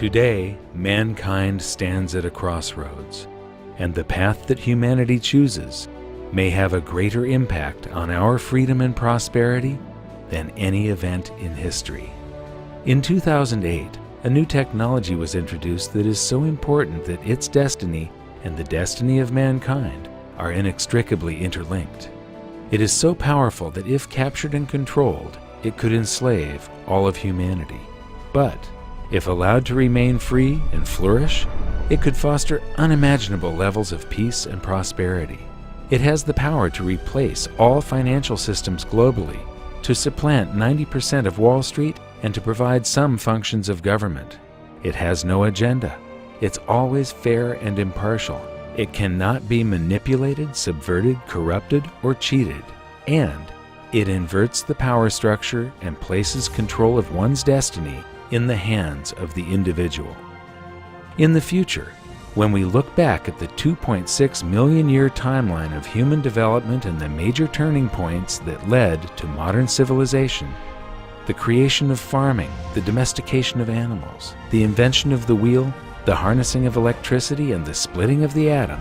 Today, mankind stands at a crossroads, and the path that humanity chooses may have a greater impact on our freedom and prosperity than any event in history. In 2008, a new technology was introduced that is so important that its destiny and the destiny of mankind are inextricably interlinked. It is so powerful that if captured and controlled, it could enslave all of humanity. But if allowed to remain free and flourish, it could foster unimaginable levels of peace and prosperity. It has the power to replace all financial systems globally, to supplant 90% of Wall Street, and to provide some functions of government. It has no agenda. It's always fair and impartial. It cannot be manipulated, subverted, corrupted, or cheated. And it inverts the power structure and places control of one's destiny in the hands of the individual. In the future, when we look back at the 2.6 million year timeline of human development and the major turning points that led to modern civilization, the creation of farming, the domestication of animals, the invention of the wheel, the harnessing of electricity, and the splitting of the atom,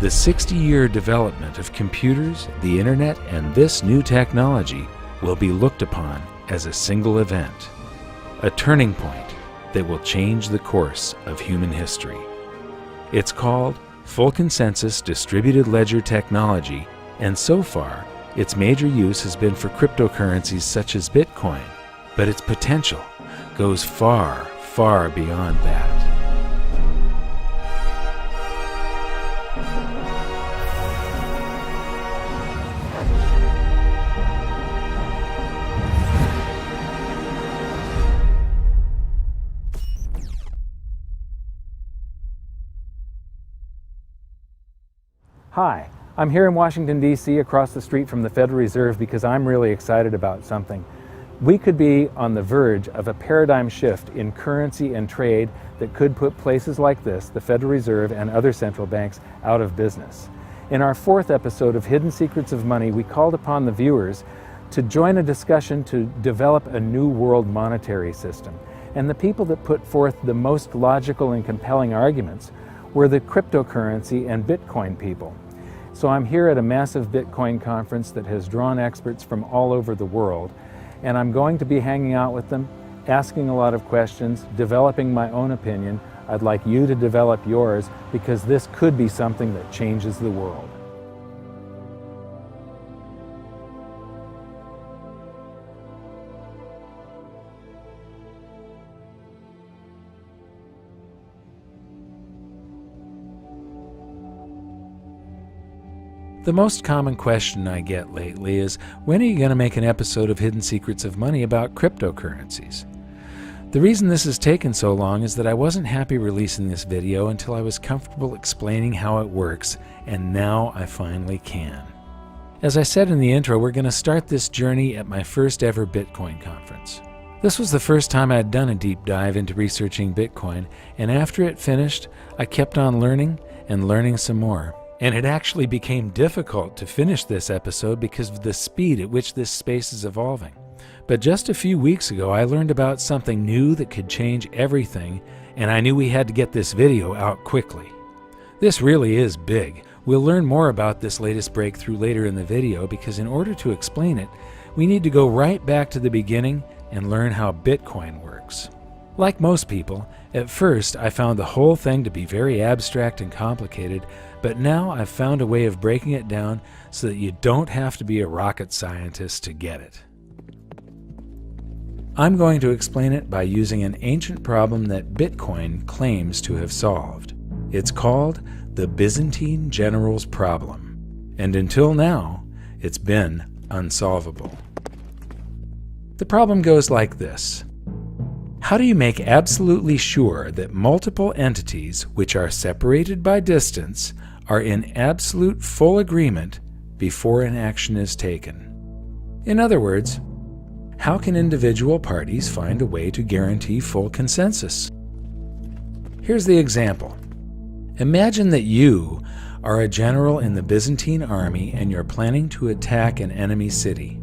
the 60-year development of computers, the internet, and this new technology will be looked upon as a single event, a turning point that will change the course of human history. It's called Full Consensus Distributed Ledger Technology, and so far, its major use has been for cryptocurrencies such as Bitcoin, but its potential goes far, far beyond that. Hi, I'm here in Washington, D.C. across the street from the Federal Reserve because I'm really excited about something. We could be on the verge of a paradigm shift in currency and trade that could put places like this, the Federal Reserve and other central banks, out of business. In our 4th episode of Hidden Secrets of Money, we called upon the viewers to join a discussion to develop a new world monetary system. And the people that put forth the most logical and compelling arguments were the cryptocurrency and Bitcoin people. So I'm here at a massive Bitcoin conference that has drawn experts from all over the world, and I'm going to be hanging out with them, asking a lot of questions, developing my own opinion. I'd like you to develop yours because this could be something that changes the world. The most common question I get lately is, when are you going to make an episode of Hidden Secrets of Money about cryptocurrencies? The reason this has taken so long is that I wasn't happy releasing this video until I was comfortable explaining how it works, and now I finally can. As I said in the intro, we're going to start this journey at my first ever Bitcoin conference. This was the first time I'd done a deep dive into researching Bitcoin, and after it finished, I kept on learning and learning some more. And it actually became difficult to finish this episode because of the speed at which this space is evolving. But just a few weeks ago, I learned about something new that could change everything, and I knew we had to get this video out quickly. This really is big. We'll learn more about this latest breakthrough later in the video because in order to explain it, we need to go right back to the beginning and learn how Bitcoin works. Like most people, at first I found the whole thing to be very abstract and complicated, but now I've found a way of breaking it down so that you don't have to be a rocket scientist to get it. I'm going to explain it by using an ancient problem that Bitcoin claims to have solved. It's called the Byzantine General's Problem, and until now, it's been unsolvable. The problem goes like this. How do you make absolutely sure that multiple entities which are separated by distance are in absolute full agreement before an action is taken? In other words, how can individual parties find a way to guarantee full consensus? Here's the example. Imagine that you are a general in the Byzantine army and you're planning to attack an enemy city.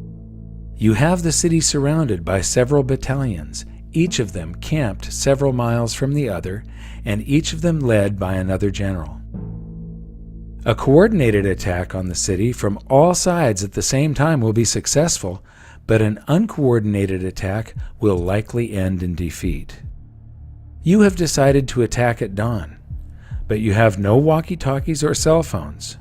You have the city surrounded by several battalions, each of them camped several miles from the other, and each of them led by another general. A coordinated attack on the city from all sides at the same time will be successful, but an uncoordinated attack will likely end in defeat. You have decided to attack at dawn, but you have no walkie-talkies or cell phones,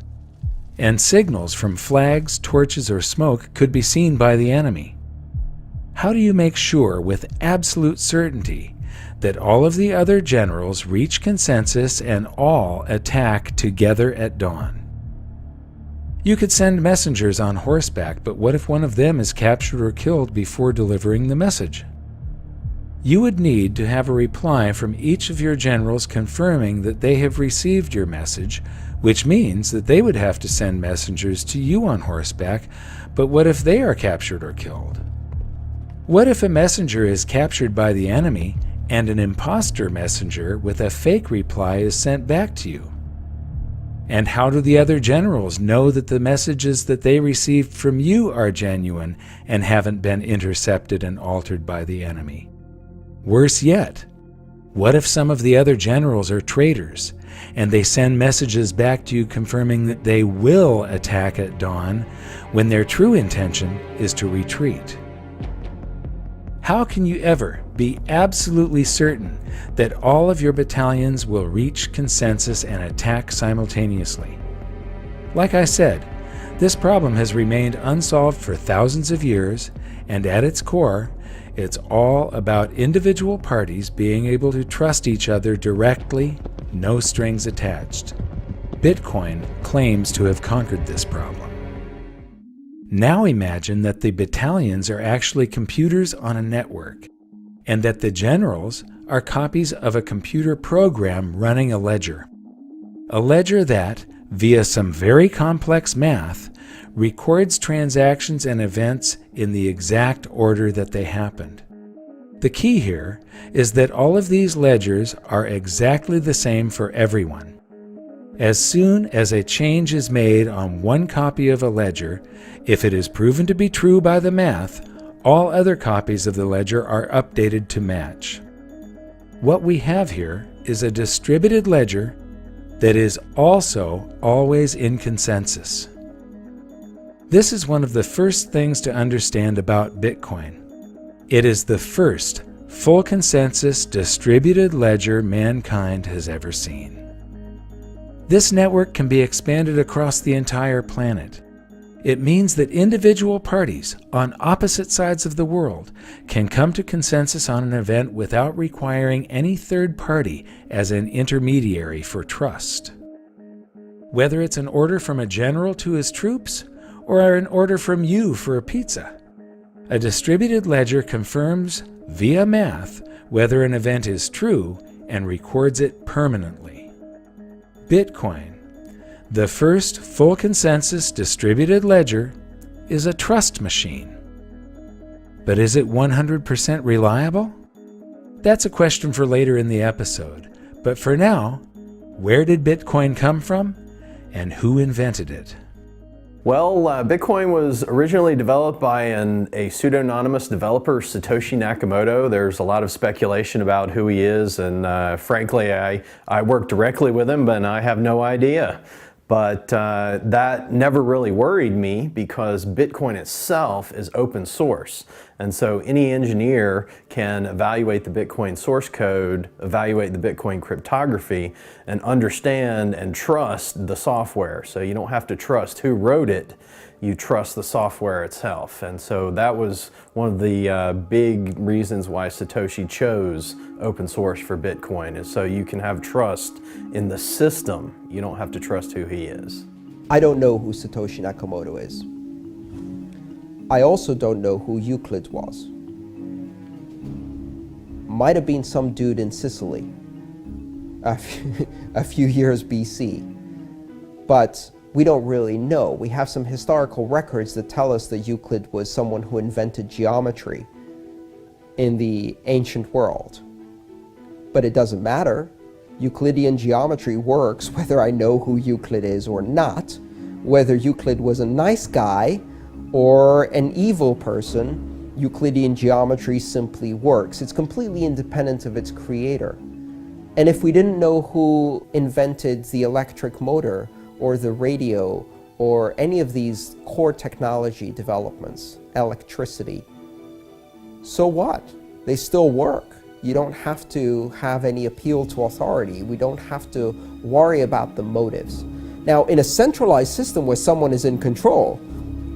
and signals from flags, torches, or smoke could be seen by the enemy. How do you make sure with absolute certainty that all of the other generals reach consensus and all attack together at dawn? You could send messengers on horseback, but what if one of them is captured or killed before delivering the message? You would need to have a reply from each of your generals confirming that they have received your message, which means that they would have to send messengers to you on horseback, but what if they are captured or killed? What if a messenger is captured by the enemy and an imposter messenger with a fake reply is sent back to you? And how do the other generals know that the messages that they received from you are genuine and haven't been intercepted and altered by the enemy? Worse yet, what if some of the other generals are traitors and they send messages back to you confirming that they will attack at dawn when their true intention is to retreat? How can you ever be absolutely certain that all of your battalions will reach consensus and attack simultaneously? Like I said, this problem has remained unsolved for thousands of years, and at its core, it's all about individual parties being able to trust each other directly, no strings attached. Bitcoin claims to have conquered this problem. Now imagine that the battalions are actually computers on a network, and that the generals are copies of a computer program running a ledger. A ledger that, via some very complex math, records transactions and events in the exact order that they happened. The key here is that all of these ledgers are exactly the same for everyone. As soon as a change is made on one copy of a ledger, if it is proven to be true by the math, all other copies of the ledger are updated to match. What we have here is a distributed ledger that is also always in consensus. This is one of the first things to understand about Bitcoin. It is the first full consensus distributed ledger mankind has ever seen. This network can be expanded across the entire planet. It means that individual parties on opposite sides of the world can come to consensus on an event without requiring any third party as an intermediary for trust. Whether it's an order from a general to his troops or an order from you for a pizza, a distributed ledger confirms via math whether an event is true and records it permanently. Bitcoin, the first full consensus distributed ledger, is a trust machine. But is it 100% reliable? That's a question for later in the episode. But for now, where did Bitcoin come from and who invented it? Well, Bitcoin was originally developed by a pseudonymous developer, Satoshi Nakamoto. There's a lot of speculation about who he is, and frankly, I work directly with him, but I have no idea. But that never really worried me because Bitcoin itself is open source. And so any engineer can evaluate the Bitcoin source code, evaluate the Bitcoin cryptography, and understand and trust the software. So you don't have to trust who wrote it, you trust the software itself. And so that was one of the big reasons why Satoshi chose open source for Bitcoin, is so you can have trust in the system. You don't have to trust who he is. I don't know who Satoshi Nakamoto is. I also don't know who Euclid was. Might have been some dude in Sicily a few years BC, but we don't really know. We have some historical records that tell us that Euclid was someone who invented geometry in the ancient world. But it doesn't matter. Euclidean geometry works whether I know who Euclid is or not, whether Euclid was a nice guy or an evil person, Euclidean geometry simply works. It's completely independent of its creator. And if we didn't know who invented the electric motor or the radio or any of these core technology developments, electricity, so what? They still work. You don't have to have any appeal to authority. We don't have to worry about the motives. Now, in a centralized system where someone is in control,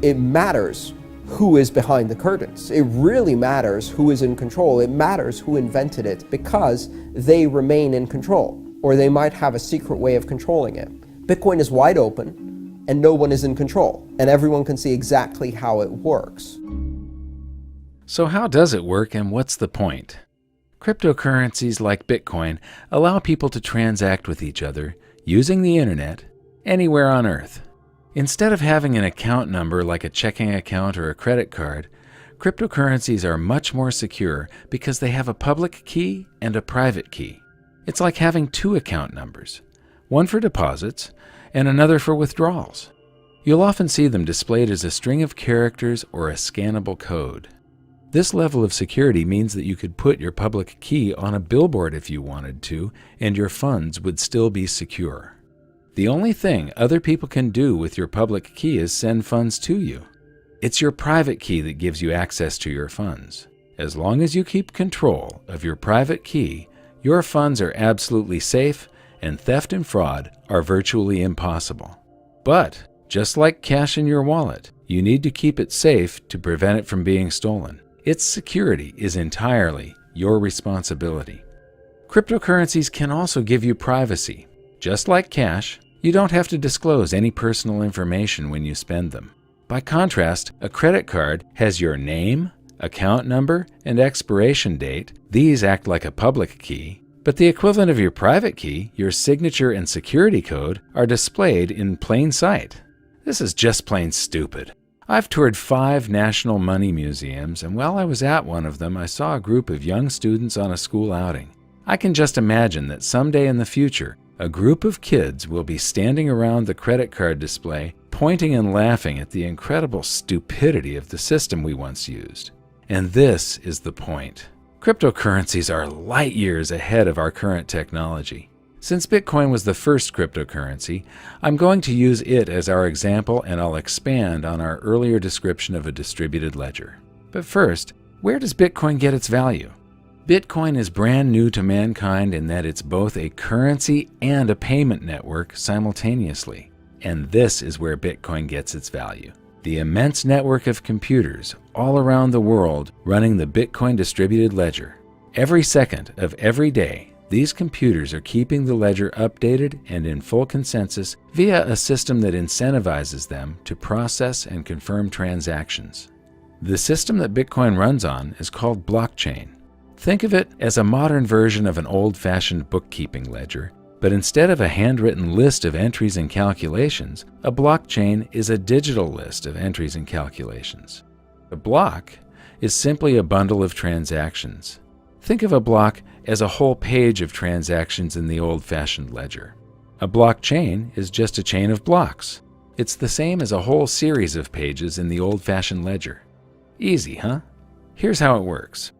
it matters who is behind the curtains. It really matters who is in control. It matters who invented it because they remain in control, or they might have a secret way of controlling it. Bitcoin is wide open and no one is in control, and everyone can see exactly how it works. So how does it work and what's the point? Cryptocurrencies like Bitcoin allow people to transact with each other using the internet anywhere on Earth. Instead of having an account number like a checking account or a credit card, cryptocurrencies are much more secure because they have a public key and a private key. It's like having two account numbers, one for deposits and another for withdrawals. You'll often see them displayed as a string of characters or a scannable code. This level of security means that you could put your public key on a billboard if you wanted to, and your funds would still be secure. The only thing other people can do with your public key is send funds to you. It's your private key that gives you access to your funds. As long as you keep control of your private key, your funds are absolutely safe and theft and fraud are virtually impossible. But, just like cash in your wallet, you need to keep it safe to prevent it from being stolen. Its security is entirely your responsibility. Cryptocurrencies can also give you privacy. Just like cash, you don't have to disclose any personal information when you spend them. By contrast, a credit card has your name, account number, and expiration date. These act like a public key, but the equivalent of your private key, your signature and security code, are displayed in plain sight. This is just plain stupid. I've toured 5 national money museums, and while I was at one of them, I saw a group of young students on a school outing. I can just imagine that someday in the future, a group of kids will be standing around the credit card display, pointing and laughing at the incredible stupidity of the system we once used. And this is the point. Cryptocurrencies are light years ahead of our current technology. Since Bitcoin was the first cryptocurrency, I'm going to use it as our example, and I'll expand on our earlier description of a distributed ledger. But first, where does Bitcoin get its value? Bitcoin is brand new to mankind in that it's both a currency and a payment network simultaneously. And this is where Bitcoin gets its value. The immense network of computers all around the world running the Bitcoin distributed ledger. Every second of every day, these computers are keeping the ledger updated and in full consensus via a system that incentivizes them to process and confirm transactions. The system that Bitcoin runs on is called blockchain. Think of it as a modern version of an old-fashioned bookkeeping ledger, but instead of a handwritten list of entries and calculations, a blockchain is a digital list of entries and calculations. A block is simply a bundle of transactions. Think of a block as a whole page of transactions in the old-fashioned ledger. A blockchain is just a chain of blocks. It's the same as a whole series of pages in the old-fashioned ledger. Easy, huh? Here's how it works.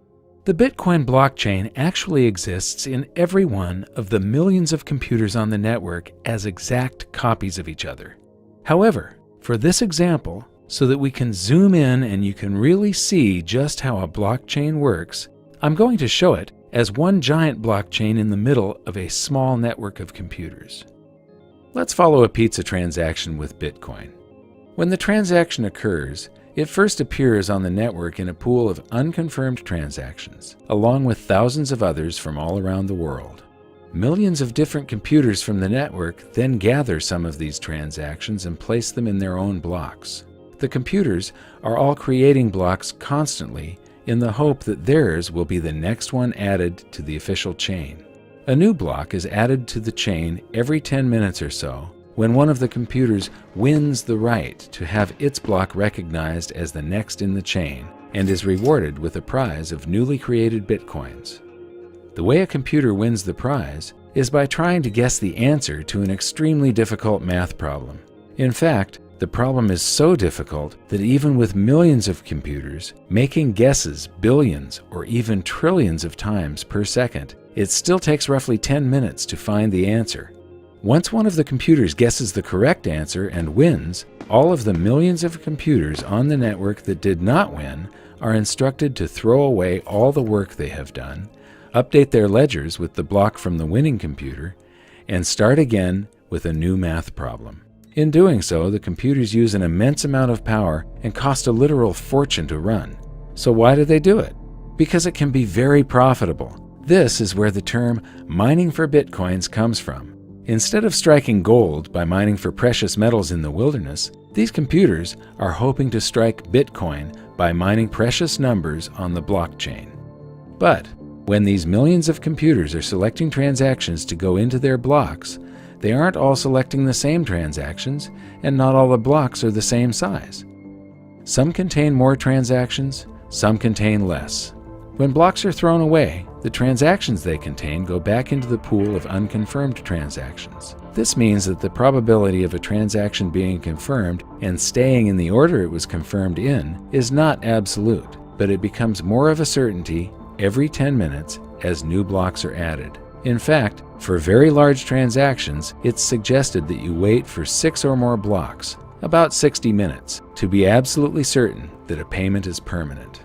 The Bitcoin blockchain actually exists in every one of the millions of computers on the network as exact copies of each other. However, for this example, so that we can zoom in and you can really see just how a blockchain works, I'm going to show it as one giant blockchain in the middle of a small network of computers. Let's follow a pizza transaction with Bitcoin. When the transaction occurs, it first appears on the network in a pool of unconfirmed transactions, along with thousands of others from all around the world. Millions of different computers from the network then gather some of these transactions and place them in their own blocks. The computers are all creating blocks constantly in the hope that theirs will be the next one added to the official chain. A new block is added to the chain every 10 minutes or so, when one of the computers wins the right to have its block recognized as the next in the chain and is rewarded with a prize of newly created bitcoins. The way a computer wins the prize is by trying to guess the answer to an extremely difficult math problem. In fact, The problem is so difficult that even with millions of computers making guesses billions or even trillions of times per second, it still takes roughly 10 minutes to find the answer. Once one of the computers guesses the correct answer and wins, all of the millions of computers on the network that did not win are instructed to throw away all the work they have done, update their ledgers with the block from the winning computer, and start again with a new math problem. In doing so, the computers use an immense amount of power and cost a literal fortune to run. So why do they do it? Because it can be very profitable. This is where the term mining for bitcoins comes from. Instead of striking gold by mining for precious metals in the wilderness, these computers are hoping to strike Bitcoin by mining precious numbers on the blockchain. But when these millions of computers are selecting transactions to go into their blocks, they aren't all selecting the same transactions, and not all the blocks are the same size. Some contain more transactions, some contain less. When blocks are thrown away, the transactions they contain go back into the pool of unconfirmed transactions. This means that the probability of a transaction being confirmed and staying in the order it was confirmed in is not absolute, but it becomes more of a certainty every 10 minutes as new blocks are added. In fact, for very large transactions, it's suggested that you wait for 6 or more blocks, about 60 minutes, to be absolutely certain that a payment is permanent.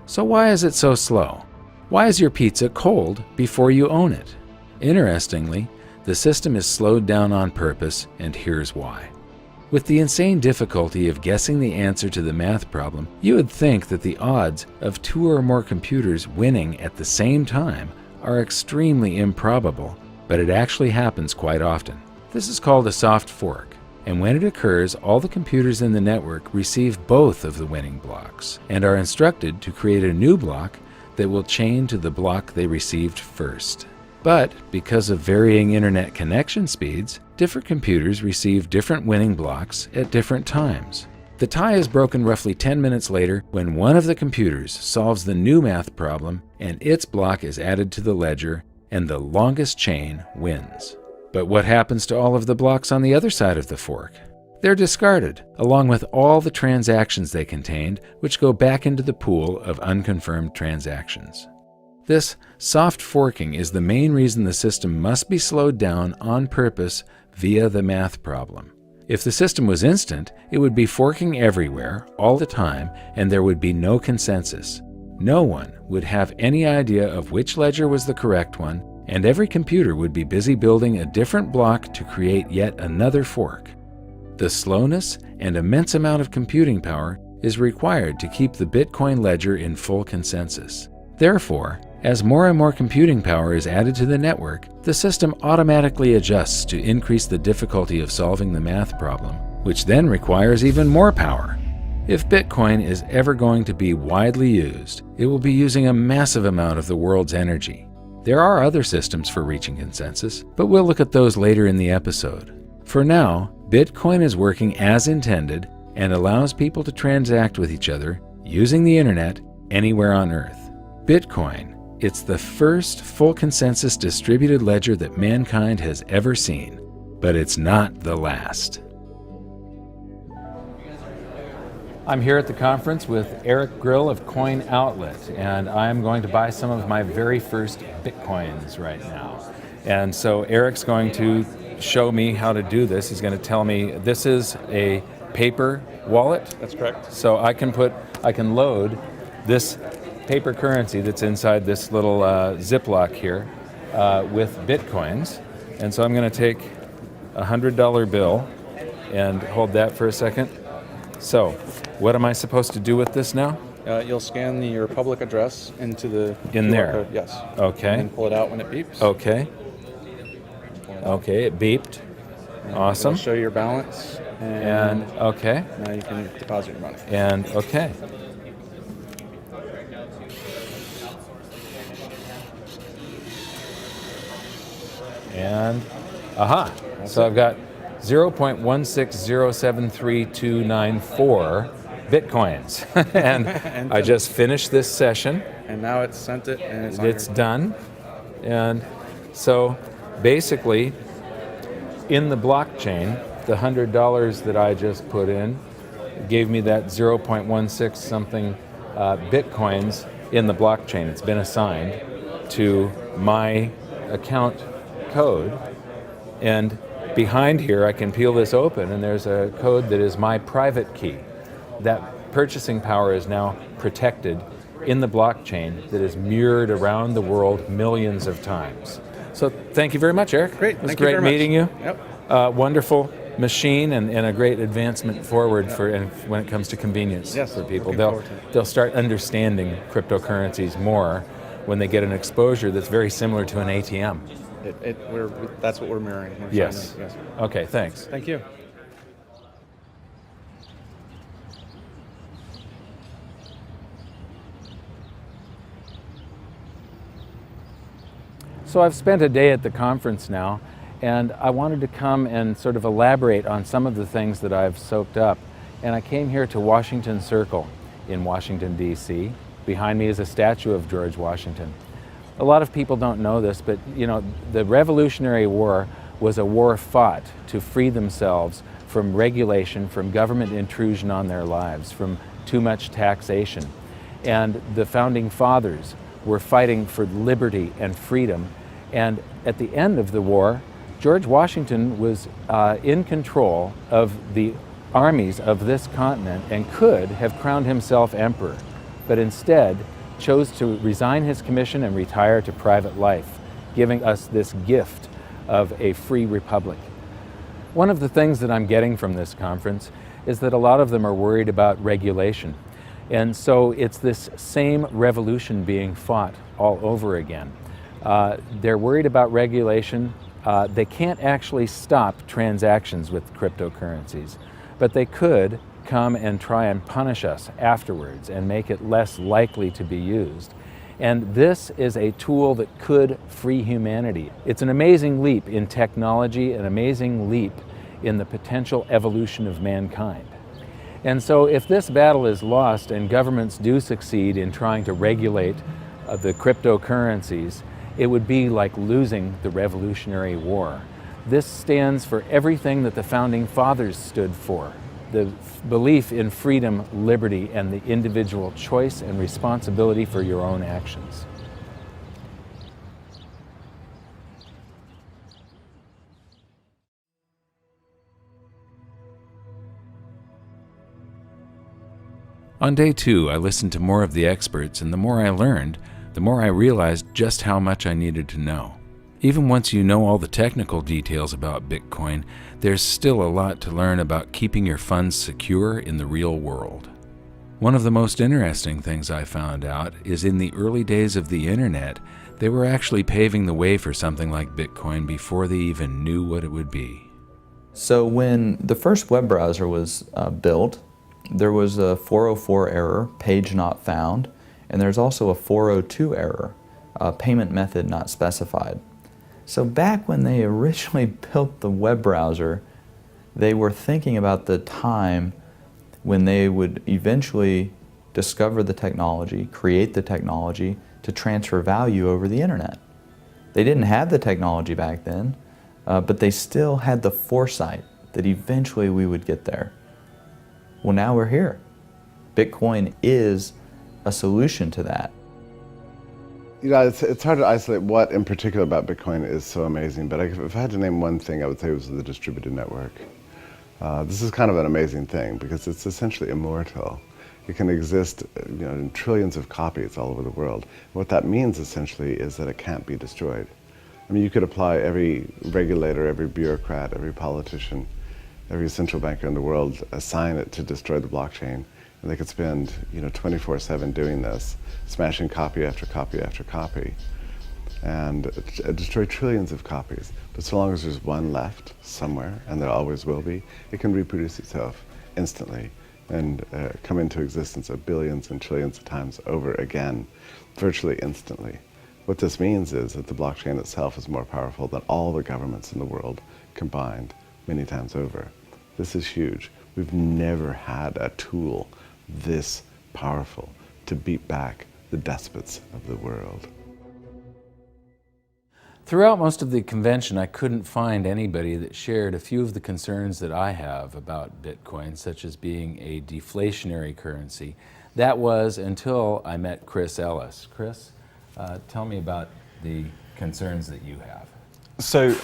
So why is it so slow? Why is your pizza cold before you own it? Interestingly, the system is slowed down on purpose, and here's why. With the insane difficulty of guessing the answer to the math problem, you would think that the odds of 2 or more computers winning at the same time are extremely improbable, but it actually happens quite often. This is called a soft fork, and when it occurs, all the computers in the network receive both of the winning blocks and are instructed to create a new block that will chain to the block they received first. But because of varying internet connection speeds, different computers receive different winning blocks at different times. The tie is broken roughly 10 minutes later when one of the computers solves the new math problem and its block is added to the ledger, and the longest chain wins. But what happens to all of the blocks on the other side of the fork? They're discarded, along with all the transactions they contained, which go back into the pool of unconfirmed transactions. This soft forking is the main reason the system must be slowed down on purpose via the math problem. If the system was instant, it would be forking everywhere, all the time, and there would be no consensus. No one would have any idea of which ledger was the correct one, and every computer would be busy building a different block to create yet another fork. The slowness and immense amount of computing power is required to keep the Bitcoin ledger in full consensus. Therefore, as more and more computing power is added to the network, the system automatically adjusts to increase the difficulty of solving the math problem, which then requires even more power. If Bitcoin is ever going to be widely used, it will be using a massive amount of the world's energy. There are other systems for reaching consensus, but we'll look at those later in the episode. For now, Bitcoin is working as intended and allows people to transact with each other using the internet anywhere on Earth. Bitcoin, it's the first full consensus distributed ledger that mankind has ever seen, but it's not the last. I'm here at the conference with Eric Grill of Coin Outlet, and I'm going to buy some of my very first Bitcoins right now. And so Eric's going to show me how to do this. He's going to tell me this is a paper wallet. That's correct. So I can load this paper currency that's inside this little Ziploc here with Bitcoins. And so I'm going to take a $100 bill and hold that for a second. So what am I supposed to do with this now? You'll scan your public address into the In QR there? code, yes. Okay. And pull it out when it beeps. Okay. Okay, it beeped. Awesome. It'll show your balance. And okay. Now you can deposit your money. And okay. And aha. So I've got 0.1607324 Bitcoins. and I just finished this session. And now it's sent it and It's done. And so basically, in the blockchain, the $100 that I just put in gave me that 0.16 something Bitcoins in the blockchain. It's been assigned to my account code. And behind here, I can peel this open, and there's a code that is my private key. That purchasing power is now protected in the blockchain that is mirrored around the world millions of times. So thank you very much, Eric. Great. It was Thank you great very much. meeting you. Yep. Wonderful machine and a great advancement forward when it comes to convenience Yes, for people. looking forward to it. They'll start understanding cryptocurrencies more when they get an exposure that's very similar to an ATM. That's what we're mirroring. We're Yes. trying to- yes. Okay, thanks. Thank you. So I've spent a day at the conference now, and I wanted to come and sort of elaborate on some of the things that I've soaked up. And I came here to Washington Circle in Washington, D.C. Behind me is a statue of George Washington. A lot of people don't know this, but you know, the Revolutionary War was a war fought to free themselves from regulation, from government intrusion on their lives, from too much taxation. And the founding fathers were fighting for liberty and freedom. And at the end of the war, George Washington was in control of the armies of this continent and could have crowned himself emperor, but instead chose to resign his commission and retire to private life, giving us this gift of a free republic. One of the things that I'm getting from this conference is that a lot of them are worried about regulation. And so it's this same revolution being fought all over again. They're worried about regulation. They can't actually stop transactions with cryptocurrencies, but they could come and try and punish us afterwards and make it less likely to be used. And this is a tool that could free humanity. It's an amazing leap in technology, an amazing leap in the potential evolution of mankind. And so if this battle is lost and governments do succeed in trying to regulate the cryptocurrencies, it would be like losing the Revolutionary War. This stands for everything that the Founding Fathers stood for: the belief in freedom, liberty, and the individual choice and responsibility for your own actions. On day 2, I listened to more of the experts, and the more I learned, the more I realized just how much I needed to know. Even once you know all the technical details about Bitcoin, there's still a lot to learn about keeping your funds secure in the real world. One of the most interesting things I found out is in the early days of the internet, they were actually paving the way for something like Bitcoin before they even knew what it would be. So when the first web browser was built, there was a 404 error, page not found, and there's also a 402 error, payment method not specified. So back when they originally built the web browser, they were thinking about the time when they would eventually discover the technology, create the technology to transfer value over the internet. They didn't have the technology back then, but they still had the foresight that eventually we would get there. Well, now we're here. Bitcoin is a solution to that. You know, it's hard to isolate what in particular about Bitcoin is so amazing, but if I had to name one thing, I would say it was the distributed network. This is kind of an amazing thing because it's essentially immortal. It can exist, you know, in trillions of copies all over the world. What that means essentially is that it can't be destroyed. I mean, you could apply every regulator, every bureaucrat, every politician, every central banker in the world, assign it to destroy the blockchain, and they could spend, you know, 24/7 doing this, smashing copy after copy after copy, and destroy trillions of copies. But so long as there's one left somewhere, and there always will be, it can reproduce itself instantly and come into existence of billions and trillions of times over again, virtually instantly. What this means is that the blockchain itself is more powerful than all the governments in the world combined many times over. This is huge. We've never had a tool this powerful to beat back the despots of the world. Throughout most of the convention, I couldn't find anybody that shared a few of the concerns that I have about Bitcoin, such as being a deflationary currency. That was until I met Chris Ellis. Chris, tell me about the concerns that you have. So,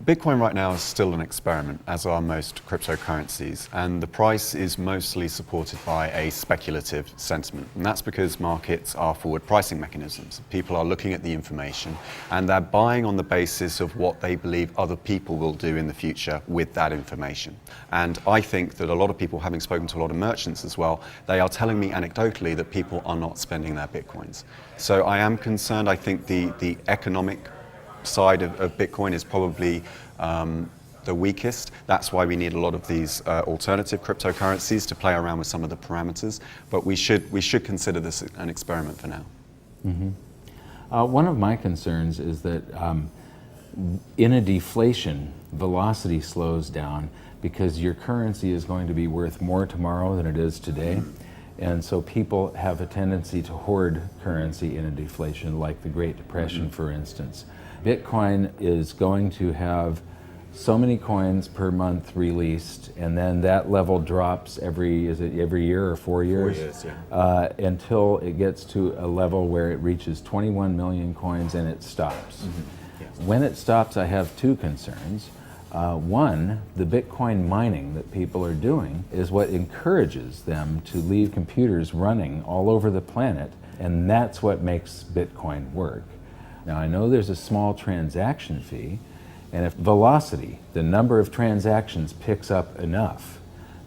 Bitcoin right now is still an experiment, as are most cryptocurrencies, and the price is mostly supported by a speculative sentiment. And that's because markets are forward pricing mechanisms. People are looking at the information and they're buying on the basis of what they believe other people will do in the future with that information. And I think that a lot of people, having spoken to a lot of merchants as well, they are telling me anecdotally that people are not spending their Bitcoins. So I am concerned. I think the economic side of Bitcoin is probably the weakest. That's why we need a lot of these alternative cryptocurrencies to play around with some of the parameters. But we should consider this an experiment for now. Mm-hmm. One of my concerns is that in a deflation, velocity slows down because your currency is going to be worth more tomorrow than it is today. And so people have a tendency to hoard currency in a deflation, like the Great Depression, for instance. Bitcoin is going to have so many coins per month released, and then that level drops every year or 4 years? 4 years, yeah. Until it gets to a level where it reaches 21 million coins and it stops. Mm-hmm. Yes. When it stops, I have two concerns. One, the Bitcoin mining that people are doing is what encourages them to leave computers running all over the planet, and that's what makes Bitcoin work. Now, I know there's a small transaction fee, and if velocity, the number of transactions, picks up enough,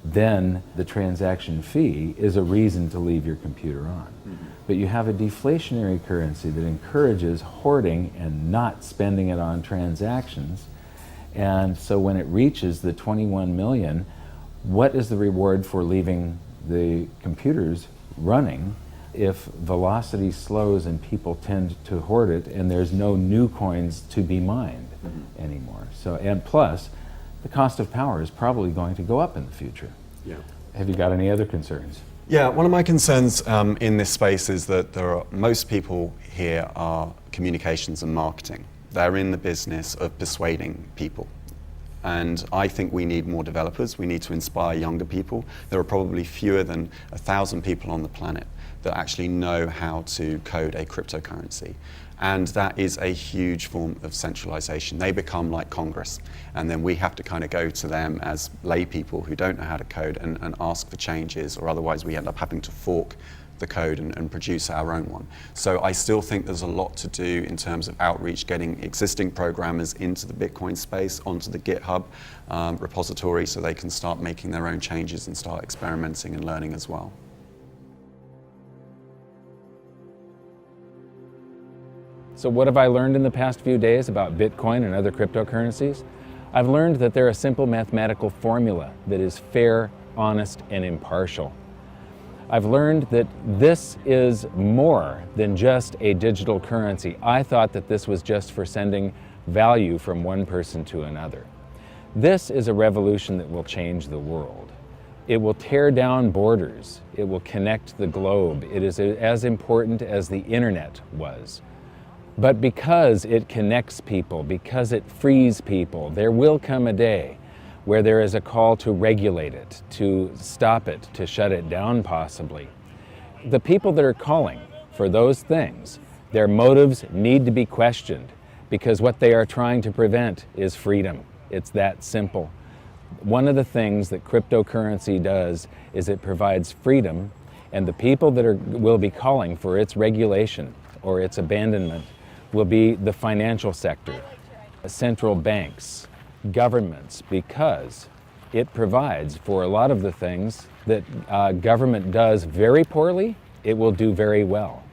then the transaction fee is a reason to leave your computer on. Mm-hmm. But you have a deflationary currency that encourages hoarding and not spending it on transactions. And so when it reaches the 21 million, what is the reward for leaving the computers running if velocity slows and people tend to hoard it and there's no new coins to be mined anymore? So, and plus, the cost of power is probably going to go up in the future. Yeah. Have you got any other concerns? Yeah, one of my concerns in this space is that most people here are communications and marketing. They're in the business of persuading people. And I think we need more developers. We need to inspire younger people. There are probably fewer than 1,000 people on the planet that actually know how to code a cryptocurrency. And that is a huge form of centralization. They become like Congress. And then we have to kind of go to them as lay people who don't know how to code and ask for changes, or otherwise we end up having to fork the code and produce our own one. So I still think there's a lot to do in terms of outreach, getting existing programmers into the Bitcoin space, onto the GitHub repository, so they can start making their own changes and start experimenting and learning as well. So what have I learned in the past few days about Bitcoin and other cryptocurrencies? I've learned that they're a simple mathematical formula that is fair, honest, and impartial. I've learned that this is more than just a digital currency. I thought that this was just for sending value from one person to another. This is a revolution that will change the world. It will tear down borders. It will connect the globe. It is as important as the internet was. But because it connects people, because it frees people, there will come a day where there is a call to regulate it, to stop it, to shut it down possibly. The people that are calling for those things, their motives need to be questioned, because what they are trying to prevent is freedom. It's that simple. One of the things that cryptocurrency does is it provides freedom, and the people that will be calling for its regulation or its abandonment will be the financial sector, central banks, governments, because it provides for a lot of the things that government does very poorly, it will do very well.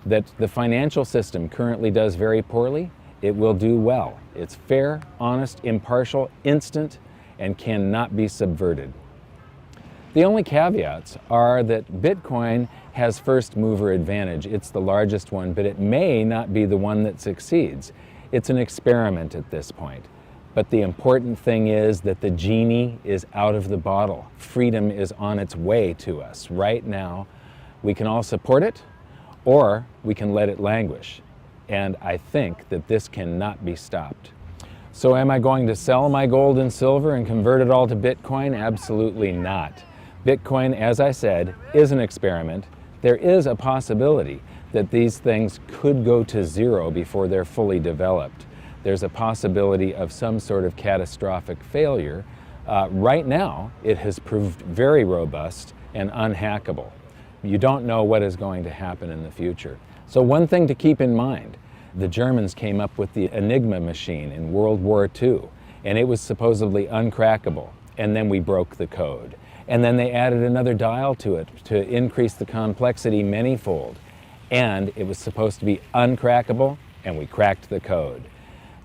That the financial system currently does very poorly, it will do well. It's fair, honest, impartial, instant, and cannot be subverted. The only caveats are that Bitcoin has first mover advantage. It's the largest one, but it may not be the one that succeeds. It's an experiment at this point. But the important thing is that the genie is out of the bottle. Freedom is on its way to us right now. We can all support it, or we can let it languish. and I think that this cannot be stopped. So am I going to sell my gold and silver and convert it all to Bitcoin? Absolutely not. Bitcoin, as I said, is an experiment. There is a possibility that these things could go to zero before they're fully developed. There's a possibility of some sort of catastrophic failure. Right now, it has proved very robust and unhackable. You don't know what is going to happen in the future. So one thing to keep in mind, the Germans came up with the Enigma machine in World War II, and it was supposedly uncrackable, and then we broke the code. And then they added another dial to it to increase the complexity manyfold, and it was supposed to be uncrackable, and we cracked the code.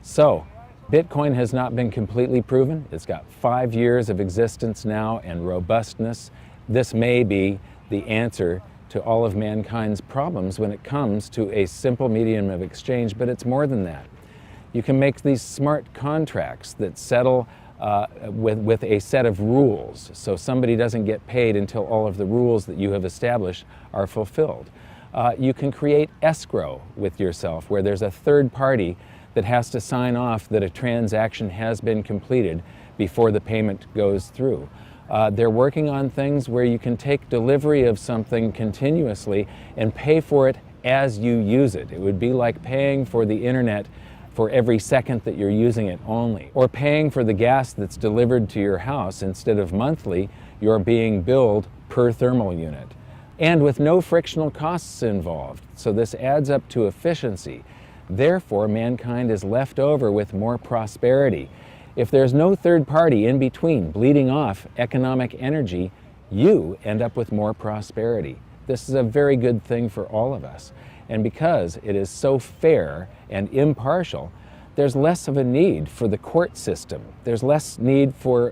So, Bitcoin has not been completely proven. It's got 5 years of existence now and robustness. This may be the answer to all of mankind's problems when it comes to a simple medium of exchange, but it's more than that. You can make these smart contracts that settle with a set of rules, so somebody doesn't get paid until all of the rules that you have established are fulfilled. You can create escrow with yourself, where there's a third party that has to sign off that a transaction has been completed before the payment goes through. They're working on things where you can take delivery of something continuously and pay for it as you use it. It would be like paying for the internet for every second that you're using it only, or paying for the gas that's delivered to your house. Instead of monthly, you're being billed per thermal unit, and with no frictional costs involved. So this adds up to efficiency. Therefore, mankind is left over with more prosperity. If there's no third party in between bleeding off economic energy, you end up with more prosperity. This is a very good thing for all of us. And because it is so fair and impartial, there's less of a need for the court system. There's less need for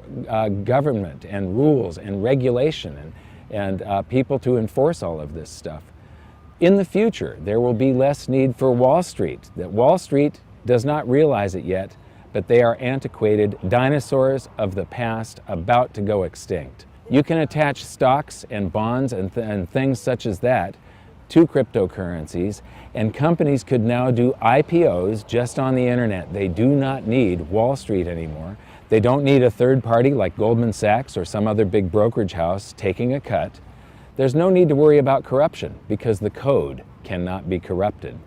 government and rules and regulation and people to enforce all of this stuff. In the future, there will be less need for Wall Street. That Wall Street does not realize it yet, but they are antiquated dinosaurs of the past about to go extinct. You can attach stocks and bonds and things such as that to cryptocurrencies, and companies could now do IPOs just on the internet. They do not need Wall Street anymore. They don't need a third party like Goldman Sachs or some other big brokerage house taking a cut. There's no need to worry about corruption because the code cannot be corrupted.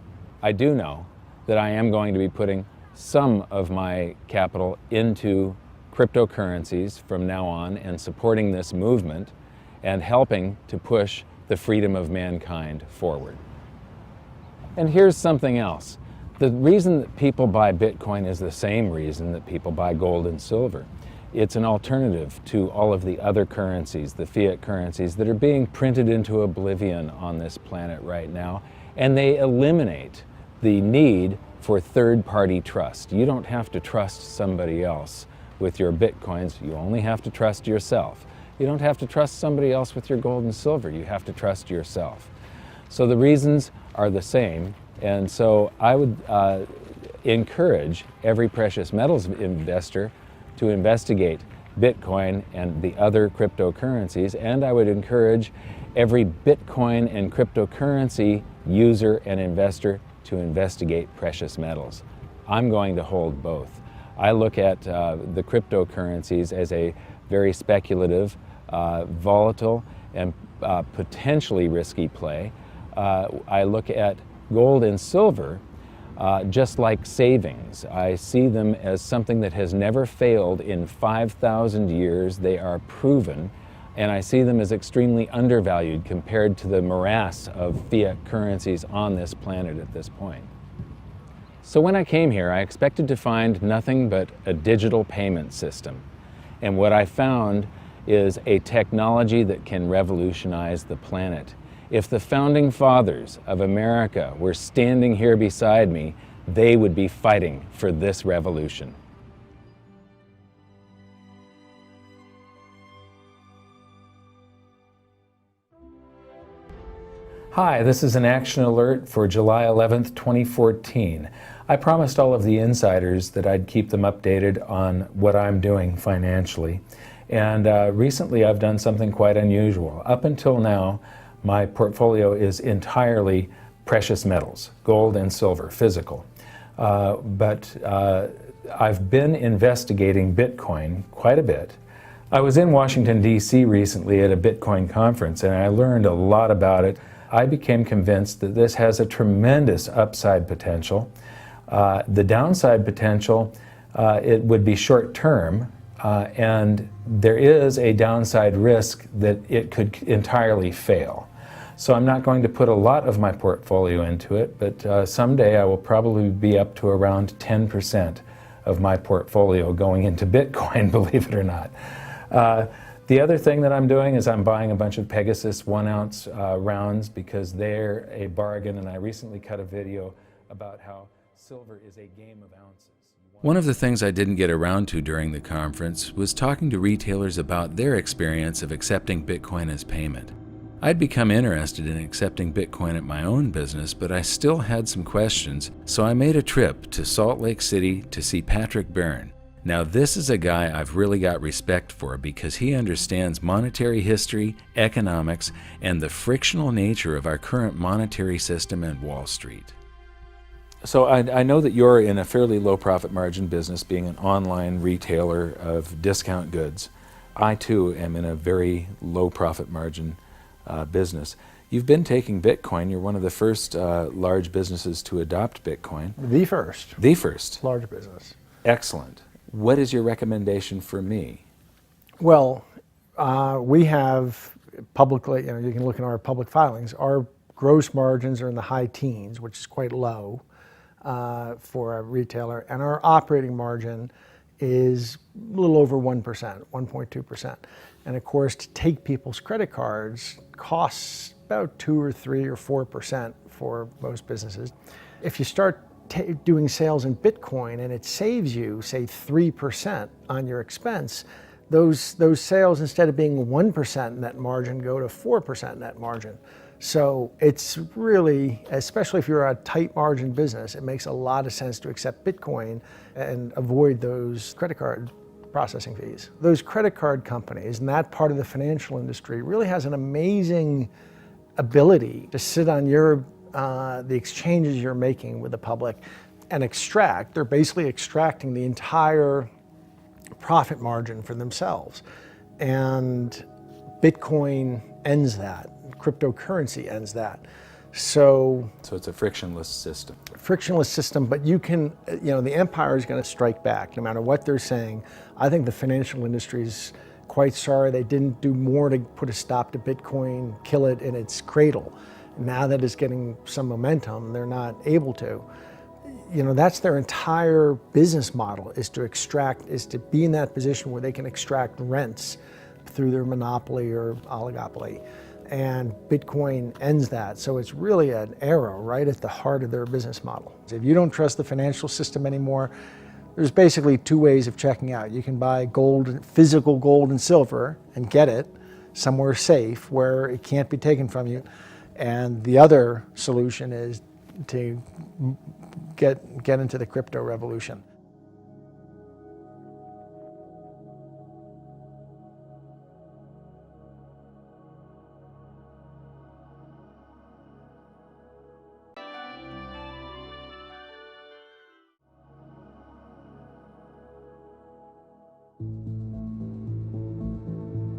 I do know that I am going to be putting some of my capital into cryptocurrencies from now on and supporting this movement and helping to push the freedom of mankind forward. And here's something else. The reason that people buy Bitcoin is the same reason that people buy gold and silver. It's an alternative to all of the other currencies, the fiat currencies that are being printed into oblivion on this planet right now, and they eliminate the need for third-party trust. You don't have to trust somebody else with your Bitcoins. You only have to trust yourself. You don't have to trust somebody else with your gold and silver. You have to trust yourself. So the reasons are the same, and so I would encourage every precious metals investor to investigate Bitcoin and the other cryptocurrencies, and I would encourage every Bitcoin and cryptocurrency user and investor to investigate precious metals. I'm going to hold both. I look at the cryptocurrencies as a very speculative, volatile, and potentially risky play. I look at gold and silver just like savings. I see them as something that has never failed in 5,000 years. They are proven, and I see them as extremely undervalued compared to the morass of fiat currencies on this planet at this point. So when I came here, I expected to find nothing but a digital payment system. And what I found is a technology that can revolutionize the planet. If the founding fathers of America were standing here beside me, they would be fighting for this revolution. Hi, this is an action alert for July 11th, 2014. I promised all of the insiders that I'd keep them updated on what I'm doing financially. And recently I've done something quite unusual. Up until now, my portfolio is entirely precious metals, gold and silver, physical. But I've been investigating Bitcoin quite a bit. I was in Washington, D.C. recently at a Bitcoin conference, and I learned a lot about it. I became convinced that this has a tremendous upside potential. The downside potential, it would be short term, and there is a downside risk that it could entirely fail. So I'm not going to put a lot of my portfolio into it, but someday I will probably be up to around 10% of my portfolio going into Bitcoin, believe it or not. The other thing that I'm doing is I'm buying a bunch of Pegasus 1 ounce rounds because they're a bargain, and I recently cut a video about how silver is a game of ounces. One of the things I didn't get around to during the conference was talking to retailers about their experience of accepting Bitcoin as payment. I'd become interested in accepting Bitcoin at my own business, but I still had some questions, so I made a trip to Salt Lake City to see Patrick Byrne. Now, this is a guy I've really got respect for because he understands monetary history, economics, and the frictional nature of our current monetary system and Wall Street. So I know that you're in a fairly low profit margin business, being an online retailer of discount goods. I too am in a very low profit margin business. You've been taking Bitcoin. You're one of the first large businesses to adopt Bitcoin. The first. The first. Large business. Excellent. What is your recommendation for me? Well, we have publicly, you can look in our public filings, our gross margins are in the high teens, which is quite low for a retailer, and our operating margin is a little over 1%, 1.2%. And of course, to take people's credit cards costs about 2 or 3 or 4% for most businesses. If you start doing sales in Bitcoin and it saves you, say, 3% on your expense, those sales, instead of being 1% net margin, go to 4% net margin. So it's really, especially if you're a tight margin business, it makes a lot of sense to accept Bitcoin and avoid those credit card processing fees. Those credit card companies and that part of the financial industry really has an amazing ability to sit on the exchanges you're making with the public and extract. They're basically extracting the entire profit margin for themselves. And Bitcoin ends that. Cryptocurrency ends that. So it's a frictionless system. Frictionless system, but you can, the empire is going to strike back no matter what they're saying. I think the financial industry is quite sorry they didn't do more to put a stop to Bitcoin, kill it in its cradle. Now that it's getting some momentum, they're not able to. That's their entire business model, is to be in that position where they can extract rents through their monopoly or oligopoly. And Bitcoin ends that. So it's really an arrow right at the heart of their business model. If you don't trust the financial system anymore, there's basically 2 ways of checking out. You can buy gold, physical gold and silver, and get it somewhere safe where it can't be taken from you. And the other solution is to get into the crypto revolution.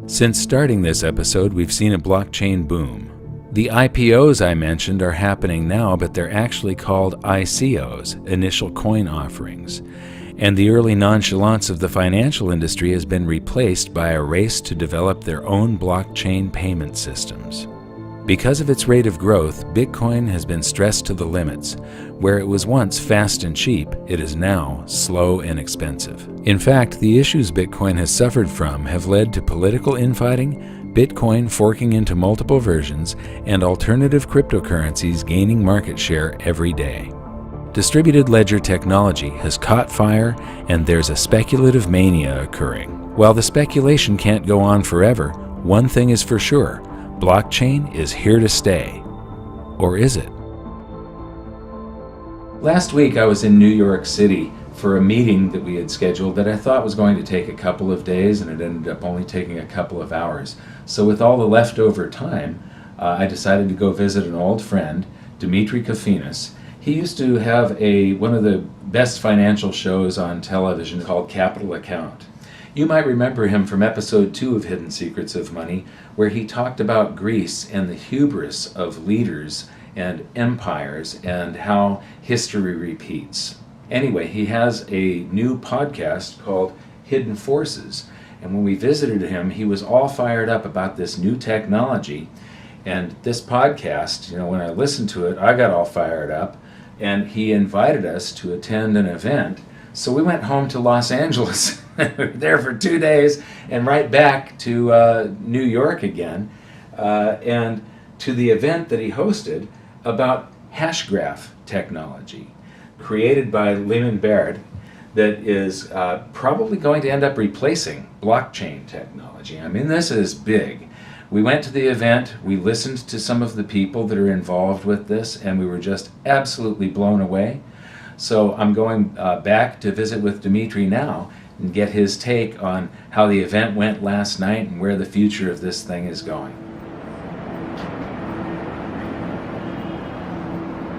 Since starting this episode, we've seen a blockchain boom. The IPOs I mentioned are happening now, but they're actually called ICOs, initial coin offerings. And the early nonchalance of the financial industry has been replaced by a race to develop their own blockchain payment systems. Because of its rate of growth, Bitcoin has been stressed to the limits. Where it was once fast and cheap, it is now slow and expensive. In fact, the issues Bitcoin has suffered from have led to political infighting, Bitcoin forking into multiple versions, and alternative cryptocurrencies gaining market share every day. Distributed ledger technology has caught fire, and there's a speculative mania occurring. While the speculation can't go on forever, one thing is for sure: blockchain is here to stay. Or is it? Last week I was in New York City for a meeting that we had scheduled that I thought was going to take a couple of days, and it ended up only taking a couple of hours. So with all the leftover time, I decided to go visit an old friend, Dimitri Kofinas. He used to have one of the best financial shows on television called Capital Account. You might remember him from episode 2 of Hidden Secrets of Money, where he talked about Greece and the hubris of leaders and empires and how history repeats. Anyway, he has a new podcast called Hidden Forces. And when we visited him, he was all fired up about this new technology. And this podcast, when I listened to it, I got all fired up. And he invited us to attend an event. So we went home to Los Angeles, there for 2 days, and right back to New York again, and to the event that he hosted about hash graph technology, created by Lyman Baird, that is probably going to end up replacing blockchain technology. I mean, this is big. We went to the event, we listened to some of the people that are involved with this, and we were just absolutely blown away. So I'm going back to visit with Dimitri now and get his take on how the event went last night and where the future of this thing is going.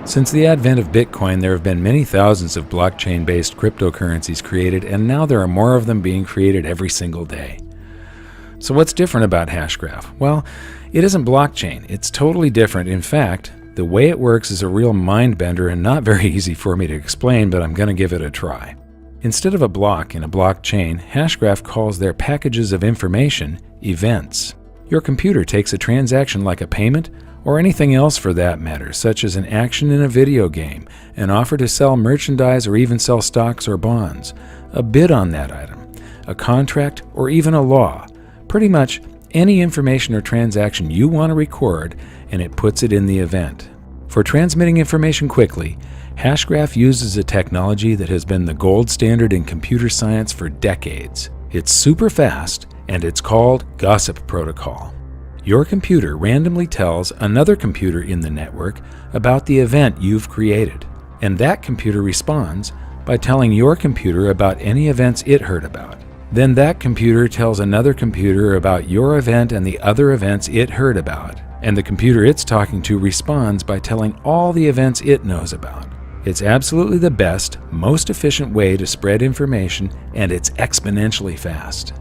Since the advent of Bitcoin, there have been many thousands of blockchain-based cryptocurrencies created, and now there are more of them being created every single day. So what's different about Hashgraph? Well, it isn't blockchain. It's totally different. In fact, the way it works is a real mind-bender and not very easy for me to explain, but I'm going to give it a try. Instead of a block in a blockchain, Hashgraph calls their packages of information events. Your computer takes a transaction like a payment, or anything else for that matter, such as an action in a video game, an offer to sell merchandise or even sell stocks or bonds, a bid on that item, a contract, or even a law. Pretty much any information or transaction you want to record, and it puts it in the event. For transmitting information quickly, Hashgraph uses a technology that has been the gold standard in computer science for decades. It's super fast, and it's called Gossip Protocol. Your computer randomly tells another computer in the network about the event you've created, and that computer responds by telling your computer about any events it heard about. Then that computer tells another computer about your event and the other events it heard about, and the computer it's talking to responds by telling all the events it knows about. It's absolutely the best, most efficient way to spread information, and it's exponentially fast.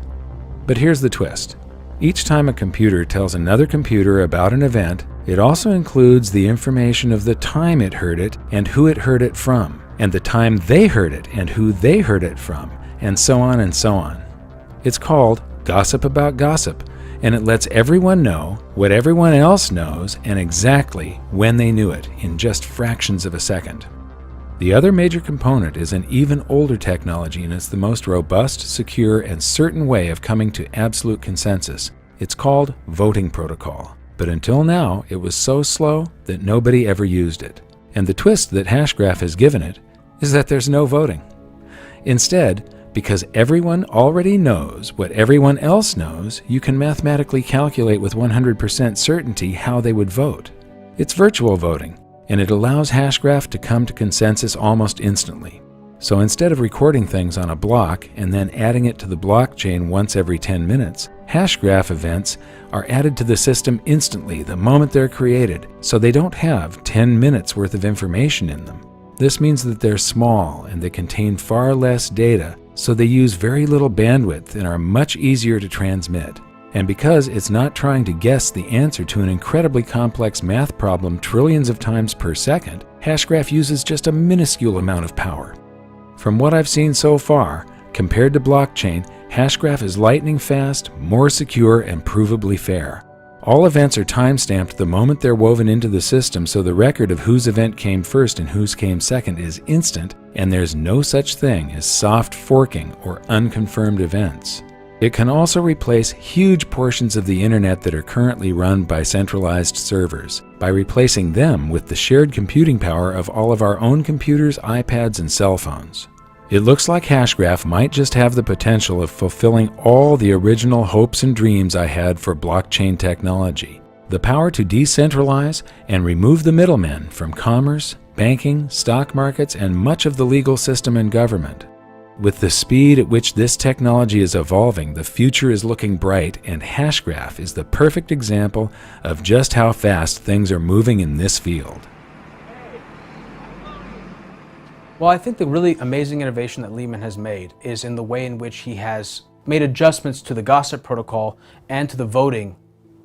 But here's the twist. Each time a computer tells another computer about an event, it also includes the information of the time it heard it and who it heard it from, and the time they heard it and who they heard it from, and so on and so on. It's called Gossip About Gossip, and it lets everyone know what everyone else knows and exactly when they knew it in just fractions of a second. The other major component is an even older technology, and it's the most robust, secure, and certain way of coming to absolute consensus. It's called voting protocol. But until now, it was so slow that nobody ever used it. And the twist that Hashgraph has given it is that there's no voting. Instead, because everyone already knows what everyone else knows, you can mathematically calculate with 100% certainty how they would vote. It's virtual voting, and it allows Hashgraph to come to consensus almost instantly. So instead of recording things on a block and then adding it to the blockchain once every 10 minutes, Hashgraph events are added to the system instantly the moment they're created, so they don't have 10 minutes worth of information in them. This means that they're small and they contain far less data, so they use very little bandwidth and are much easier to transmit. And because it's not trying to guess the answer to an incredibly complex math problem trillions of times per second, Hashgraph uses just a minuscule amount of power. From what I've seen so far, compared to blockchain, Hashgraph is lightning fast, more secure, and provably fair. All events are time-stamped the moment they're woven into the system, so the record of whose event came first and whose came second is instant, and there's no such thing as soft forking or unconfirmed events. It can also replace huge portions of the internet that are currently run by centralized servers, by replacing them with the shared computing power of all of our own computers, iPads, and cell phones. It looks like Hashgraph might just have the potential of fulfilling all the original hopes and dreams I had for blockchain technology. The power to decentralize and remove the middlemen from commerce, banking, stock markets, and much of the legal system and government. With the speed at which this technology is evolving, the future is looking bright, and Hashgraph is the perfect example of just how fast things are moving in this field. Well, I think the really amazing innovation that Lehman has made is in the way in which he has made adjustments to the gossip protocol and to the voting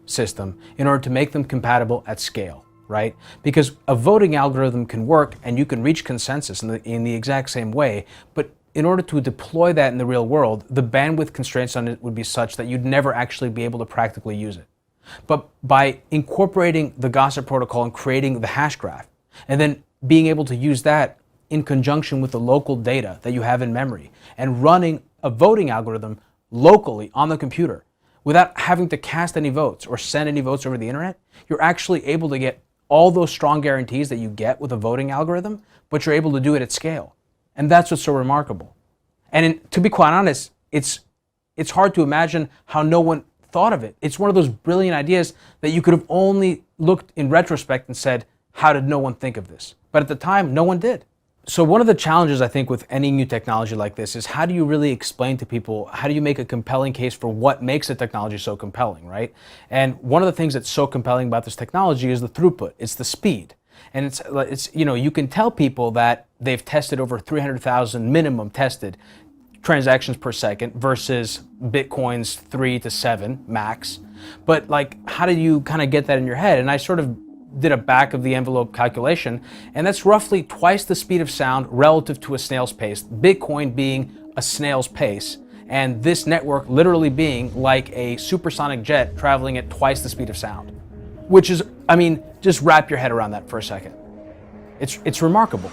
system in order to make them compatible at scale, right? Because a voting algorithm can work and you can reach consensus in the exact same way, but in order to deploy that in the real world, the bandwidth constraints on it would be such that you'd never actually be able to practically use it. But by incorporating the gossip protocol and creating the hash graph, and then being able to use that in conjunction with the local data that you have in memory, and running a voting algorithm locally on the computer without having to cast any votes or send any votes over the internet, you're actually able to get all those strong guarantees that you get with a voting algorithm, but you're able to do it at scale. And that's what's so remarkable. And to be quite honest, it's hard to imagine how no one thought of it. It's one of those brilliant ideas that you could have only looked in retrospect and said, how did no one think of this? But at the time, no one did. So one of the challenges I think with any new technology like this is how do you really explain to people, how do you make a compelling case for what makes the technology so compelling, right? And one of the things that's so compelling about this technology is the throughput, it's the speed. And it's you know, you can tell people that they've tested over 300,000 minimum tested transactions per second versus Bitcoin's 3 to 7 max. But like, how do you kind of get that in your head? And I sort of did a back of the envelope calculation, and that's roughly twice the speed of sound relative to a snail's pace, Bitcoin being a snail's pace, and this network literally being like a supersonic jet traveling at twice the speed of sound. Which is, I mean, just wrap your head around that for a second. It's remarkable.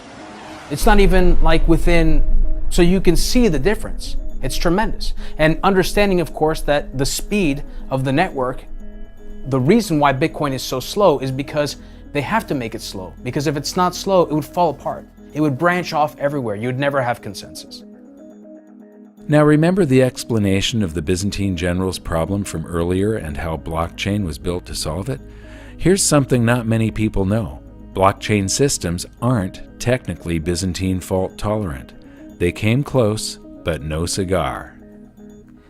It's not even like within, so you can see the difference. It's tremendous. And understanding, of course, that the speed of the network, the reason why Bitcoin is so slow is because they have to make it slow. Because if it's not slow, it would fall apart. It would branch off everywhere. You would never have consensus. Now remember the explanation of the Byzantine general's problem from earlier and how blockchain was built to solve it? Here's something not many people know. Blockchain systems aren't technically Byzantine fault tolerant. They came close, but no cigar.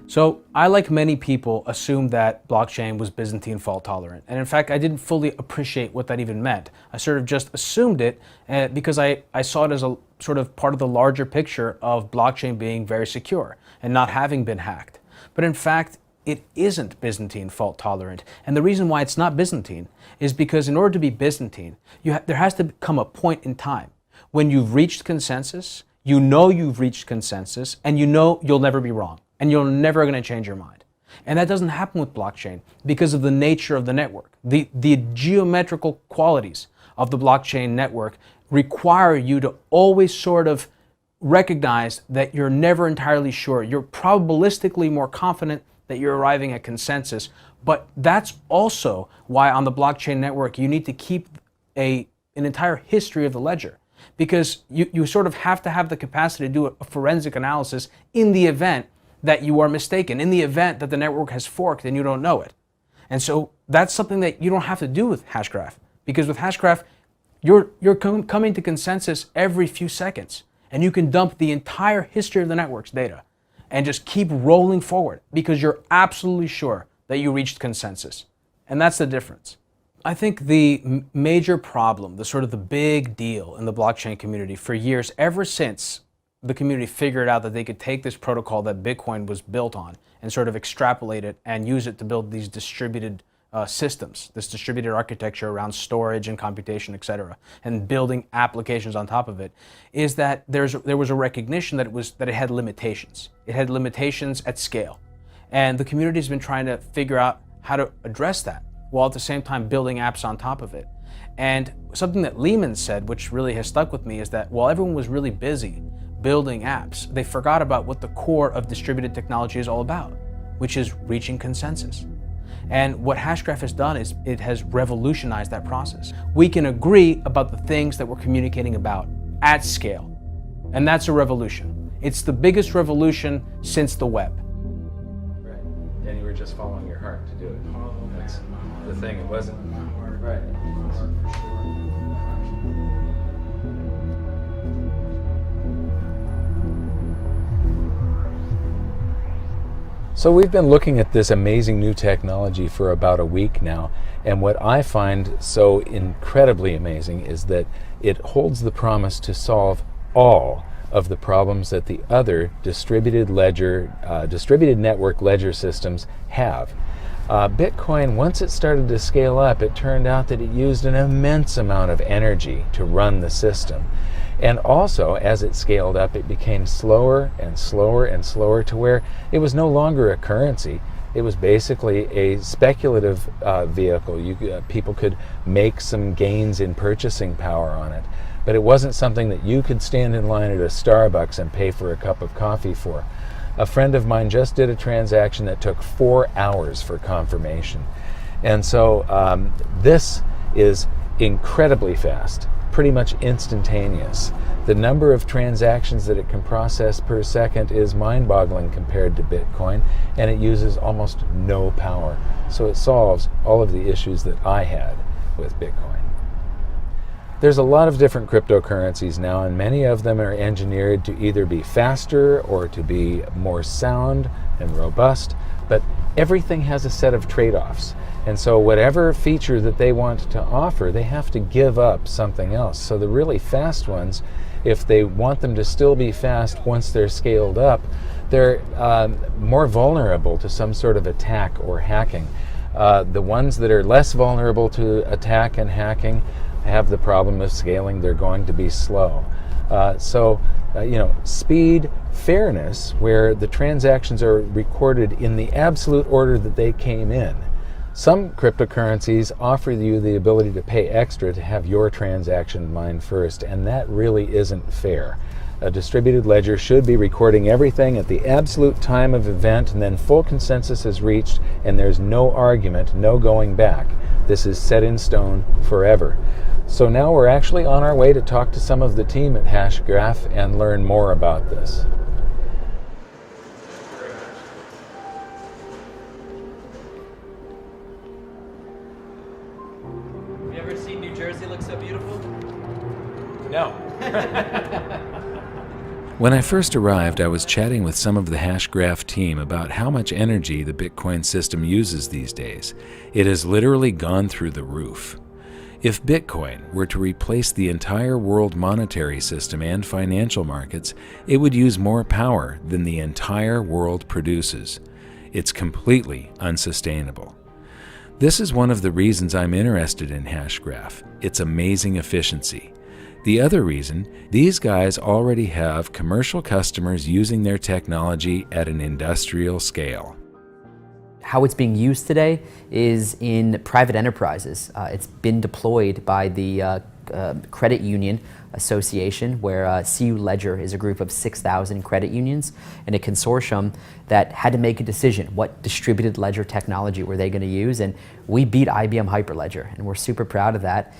So I, like many people, assumed that blockchain was Byzantine fault tolerant. And in fact, I didn't fully appreciate what that even meant. I sort of just assumed it because I saw it as a sort of part of the larger picture of blockchain being very secure and not having been hacked. But in fact, it isn't Byzantine fault tolerant. And the reason why it's not Byzantine is because in order to be Byzantine, there has to come a point in time when you've reached consensus, you know you've reached consensus, and you know you'll never be wrong, and you're never going to change your mind. And that doesn't happen with blockchain because of the nature of the network. The geometrical qualities of the blockchain network require you to always sort of recognize that you're never entirely sure. You're probabilistically more confident that you're arriving at consensus, but that's also why on the blockchain network you need to keep an entire history of the ledger, because you sort of have to have the capacity to do a forensic analysis in the event that you are mistaken, in the event that the network has forked and you don't know it. And so that's something that you don't have to do with Hashgraph, because with Hashgraph, you're coming to consensus every few seconds, and you can dump the entire history of the network's data and just keep rolling forward because you're absolutely sure that you reached consensus. And that's the difference. I think the major problem, the sort of the big deal in the blockchain community for years, ever since the community figured out that they could take this protocol that Bitcoin was built on and sort of extrapolate it and use it to build these distributed systems, this distributed architecture around storage and computation, etc., and building applications on top of it, is that there was a recognition that it had limitations. It had limitations at scale. And the community's been trying to figure out how to address that, while at the same time building apps on top of it. And something that Lehman said, which really has stuck with me, is that while everyone was really busy building apps, they forgot about what the core of distributed technology is all about, which is reaching consensus. And what Hashgraph has done is it has revolutionized that process. We can agree about the things that we're communicating about at scale. And that's a revolution. It's the biggest revolution since the web. Right. And you were just following your heart to do it. That's the thing, it wasn't. Right. So we've been looking at this amazing new technology for about a week now, and what I find so incredibly amazing is that it holds the promise to solve all of the problems that the other distributed network ledger systems have. Bitcoin, once it started to scale up, it turned out that it used an immense amount of energy to run the system. And also, as it scaled up, it became slower and slower and slower to where it was no longer a currency. It was basically a speculative vehicle. People could make some gains in purchasing power on it. But it wasn't something that you could stand in line at a Starbucks and pay for a cup of coffee for. A friend of mine just did a transaction that took 4 hours for confirmation. And so this is incredibly fast, pretty much instantaneous. The number of transactions that it can process per second is mind-boggling compared to Bitcoin, and it uses almost no power. So it solves all of the issues that I had with Bitcoin. There's a lot of different cryptocurrencies now, and many of them are engineered to either be faster or to be more sound and robust, but everything has a set of trade-offs. And so whatever feature that they want to offer, they have to give up something else. So the really fast ones, if they want them to still be fast once they're scaled up, they're more vulnerable to some sort of attack or hacking. The ones that are less vulnerable to attack and hacking have the problem of scaling. They're going to be slow. Speed, fairness, where the transactions are recorded in the absolute order that they came in. Some cryptocurrencies offer you the ability to pay extra to have your transaction mined first, and that really isn't fair. A distributed ledger should be recording everything at the absolute time of event, and then full consensus is reached, and there's no argument, no going back. This is set in stone forever. So now we're actually on our way to talk to some of the team at Hashgraph and learn more about this. Have you ever seen New Jersey look so beautiful? No. When I first arrived, I was chatting with some of the Hashgraph team about how much energy the Bitcoin system uses these days. It has literally gone through the roof. If Bitcoin were to replace the entire world monetary system and financial markets, it would use more power than the entire world produces. It's completely unsustainable. This is one of the reasons I'm interested in Hashgraph, its amazing efficiency. The other reason, these guys already have commercial customers using their technology at an industrial scale. How it's being used today is in private enterprises. It's been deployed by the Credit Union Association, where CU Ledger is a group of 6,000 credit unions and a consortium that had to make a decision. What distributed ledger technology were they going to use? And we beat IBM Hyperledger, and we're super proud of that.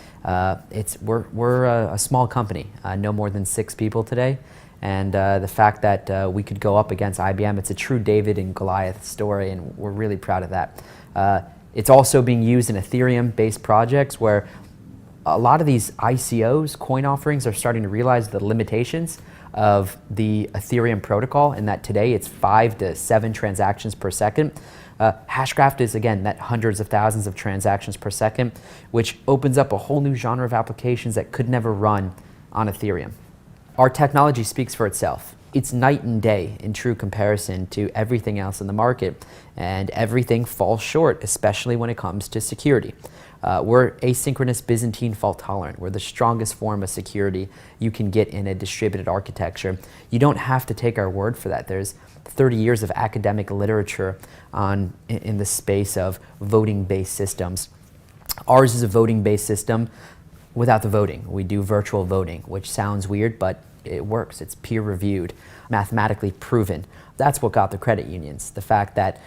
We're a small company, no more than 6 people today. And the fact that we could go up against IBM, it's a true David and Goliath story, and we're really proud of that. It's also being used in Ethereum-based projects where a lot of these ICOs, coin offerings, are starting to realize the limitations of the Ethereum protocol, and that today it's 5 to 7 transactions per second. Hashgraph is, again, that hundreds of thousands of transactions per second, which opens up a whole new genre of applications that could never run on Ethereum. Our technology speaks for itself. It's night and day in true comparison to everything else in the market, and everything falls short, especially when it comes to security. We're asynchronous Byzantine fault tolerant. We're the strongest form of security you can get in a distributed architecture. You don't have to take our word for that. There's 30 years of academic literature in the space of voting-based systems. Ours is a voting-based system without the voting. We do virtual voting, which sounds weird, but it works. It's peer-reviewed, mathematically proven. That's what got the credit unions. The fact that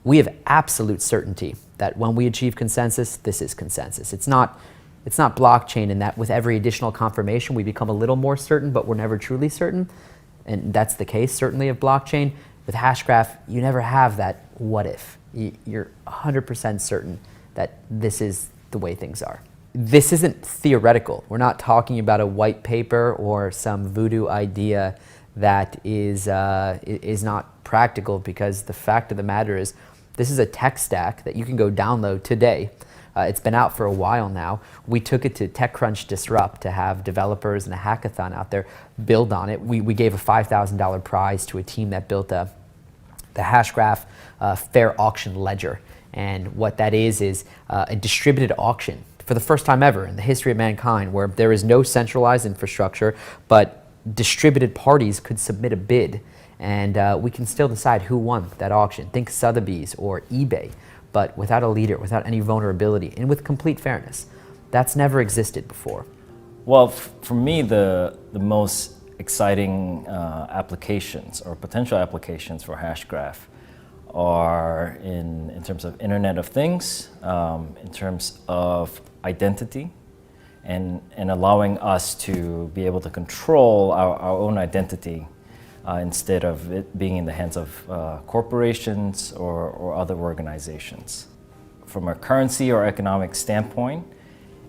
we have absolute certainty that when we achieve consensus, this is consensus. It's not blockchain in that with every additional confirmation we become a little more certain, but we're never truly certain. And that's the case, certainly, of blockchain. With Hashgraph, you never have that what if. You're 100% certain that this is the way things are. This isn't theoretical. We're not talking about a white paper or some voodoo idea that is not practical, because the fact of the matter is this is a tech stack that you can go download today It's been out for a while now. We took it to TechCrunch Disrupt to have developers and a hackathon out there build on it. We gave a $5,000 prize to a team that built the Hashgraph fair auction ledger. And what that is a distributed auction for the first time ever in the history of mankind, where there is no centralized infrastructure, but distributed parties could submit a bid, and we can still decide who won that auction. Think Sotheby's or eBay, but without a leader, without any vulnerability, and with complete fairness. That's never existed before. Well, for me, the most exciting applications or potential applications for Hashgraph are in terms of Internet of Things, in terms of identity, and allowing us to be able to control our own identity instead of it being in the hands of corporations or other organizations. From a currency or economic standpoint,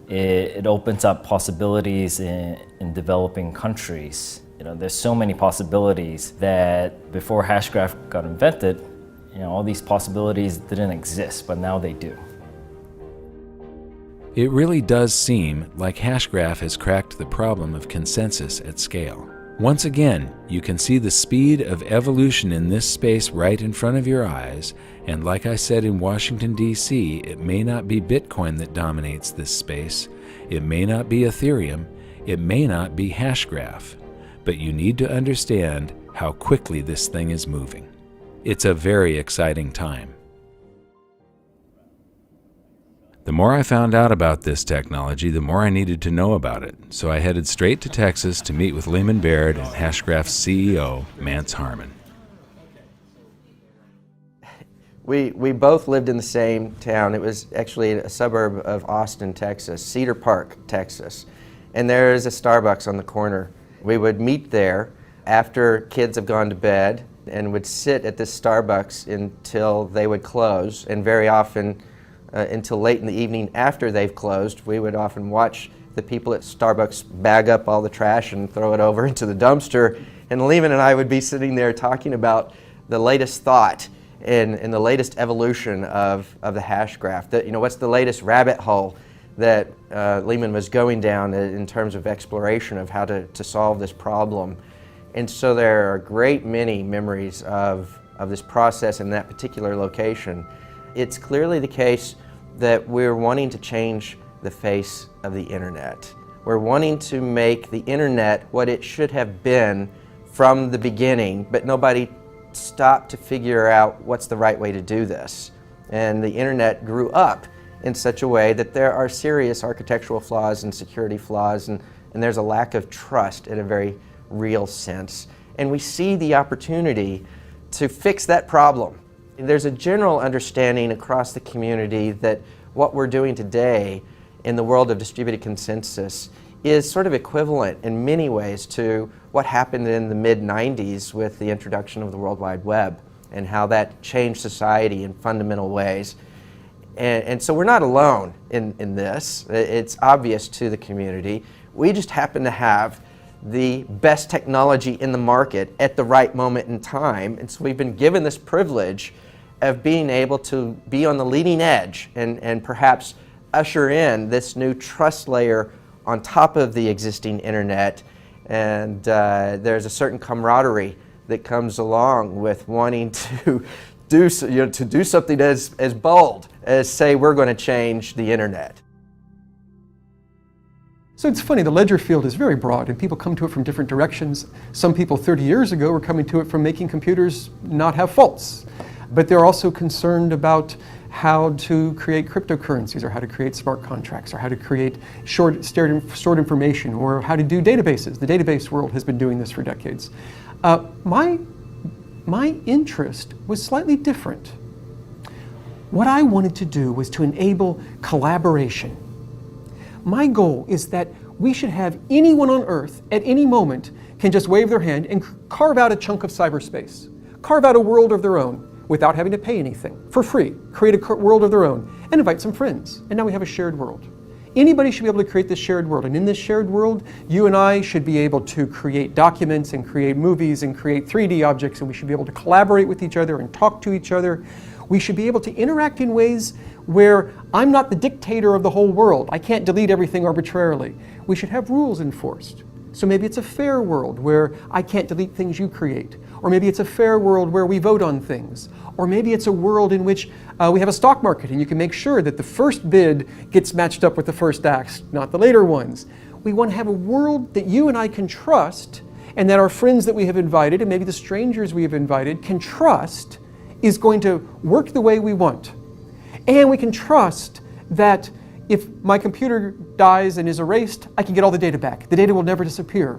it opens up possibilities in developing countries. You know, there's so many possibilities that before Hashgraph got invented, you know, all these possibilities didn't exist, but now they do. It really does seem like Hashgraph has cracked the problem of consensus at scale. Once again, you can see the speed of evolution in this space right in front of your eyes, and like I said in Washington, D.C., it may not be Bitcoin that dominates this space, it may not be Ethereum, it may not be Hashgraph, but you need to understand how quickly this thing is moving. It's a very exciting time. The more I found out about this technology, the more I needed to know about it, so I headed straight to Texas to meet with Lehman Baird and Hashgraph's CEO, Mance Harmon. We both lived in the same town. It was actually a suburb of Austin, Texas, Cedar Park, Texas. And there is a Starbucks on the corner. We would meet there after kids have gone to bed and would sit at this Starbucks until they would close, and very often until late in the evening after they've closed. We would often watch the people at Starbucks bag up all the trash and throw it over into the dumpster, and Lehman and I would be sitting there talking about the latest thought and the latest evolution of the Hashgraph. You know, what's the latest rabbit hole that Lehman was going down in terms of exploration of how to solve this problem. And so there are a great many memories of this process in that particular location. It's clearly the case that we're wanting to change the face of the internet. We're wanting to make the internet what it should have been from the beginning, but nobody stopped to figure out what's the right way to do this. And the internet grew up in such a way that there are serious architectural flaws and security flaws, and there's a lack of trust in a very real sense. And we see the opportunity to fix that problem. There's a general understanding across the community that what we're doing today in the world of distributed consensus is sort of equivalent in many ways to what happened in the mid-90s with the introduction of the World Wide Web and how that changed society in fundamental ways. And so we're not alone in this. It's obvious to the community. We just happen to have the best technology in the market at the right moment in time, and so we've been given this privilege of being able to be on the leading edge and perhaps usher in this new trust layer on top of the existing internet. And there's a certain camaraderie that comes along with wanting to do something as bold as say we're going to change the internet. So it's funny, the ledger field is very broad and people come to it from different directions. Some people 30 years ago were coming to it from making computers not have faults. But they're also concerned about how to create cryptocurrencies, or how to create smart contracts, or how to create stored information, or how to do databases. The database world has been doing this for decades. My interest was slightly different. What I wanted to do was to enable collaboration. My goal is that we should have anyone on Earth at any moment can just wave their hand and carve out a chunk of cyberspace, carve out a world of their own without having to pay anything, for free, create a world of their own, and invite some friends. And now we have a shared world. Anybody should be able to create this shared world, and in this shared world, you and I should be able to create documents and create movies and create 3D objects, and we should be able to collaborate with each other and talk to each other We should be able to interact in ways where I'm not the dictator of the whole world. I can't delete everything arbitrarily. We should have rules enforced. So maybe it's a fair world where I can't delete things you create. Or maybe it's a fair world where we vote on things. Or maybe it's a world in which we have a stock market and you can make sure that the first bid gets matched up with the first act, not the later ones. We want to have a world that you and I can trust, and that our friends that we have invited, and maybe the strangers we have invited, can trust is going to work the way we want. And we can trust that if my computer dies and is erased, I can get all the data back. The data will never disappear.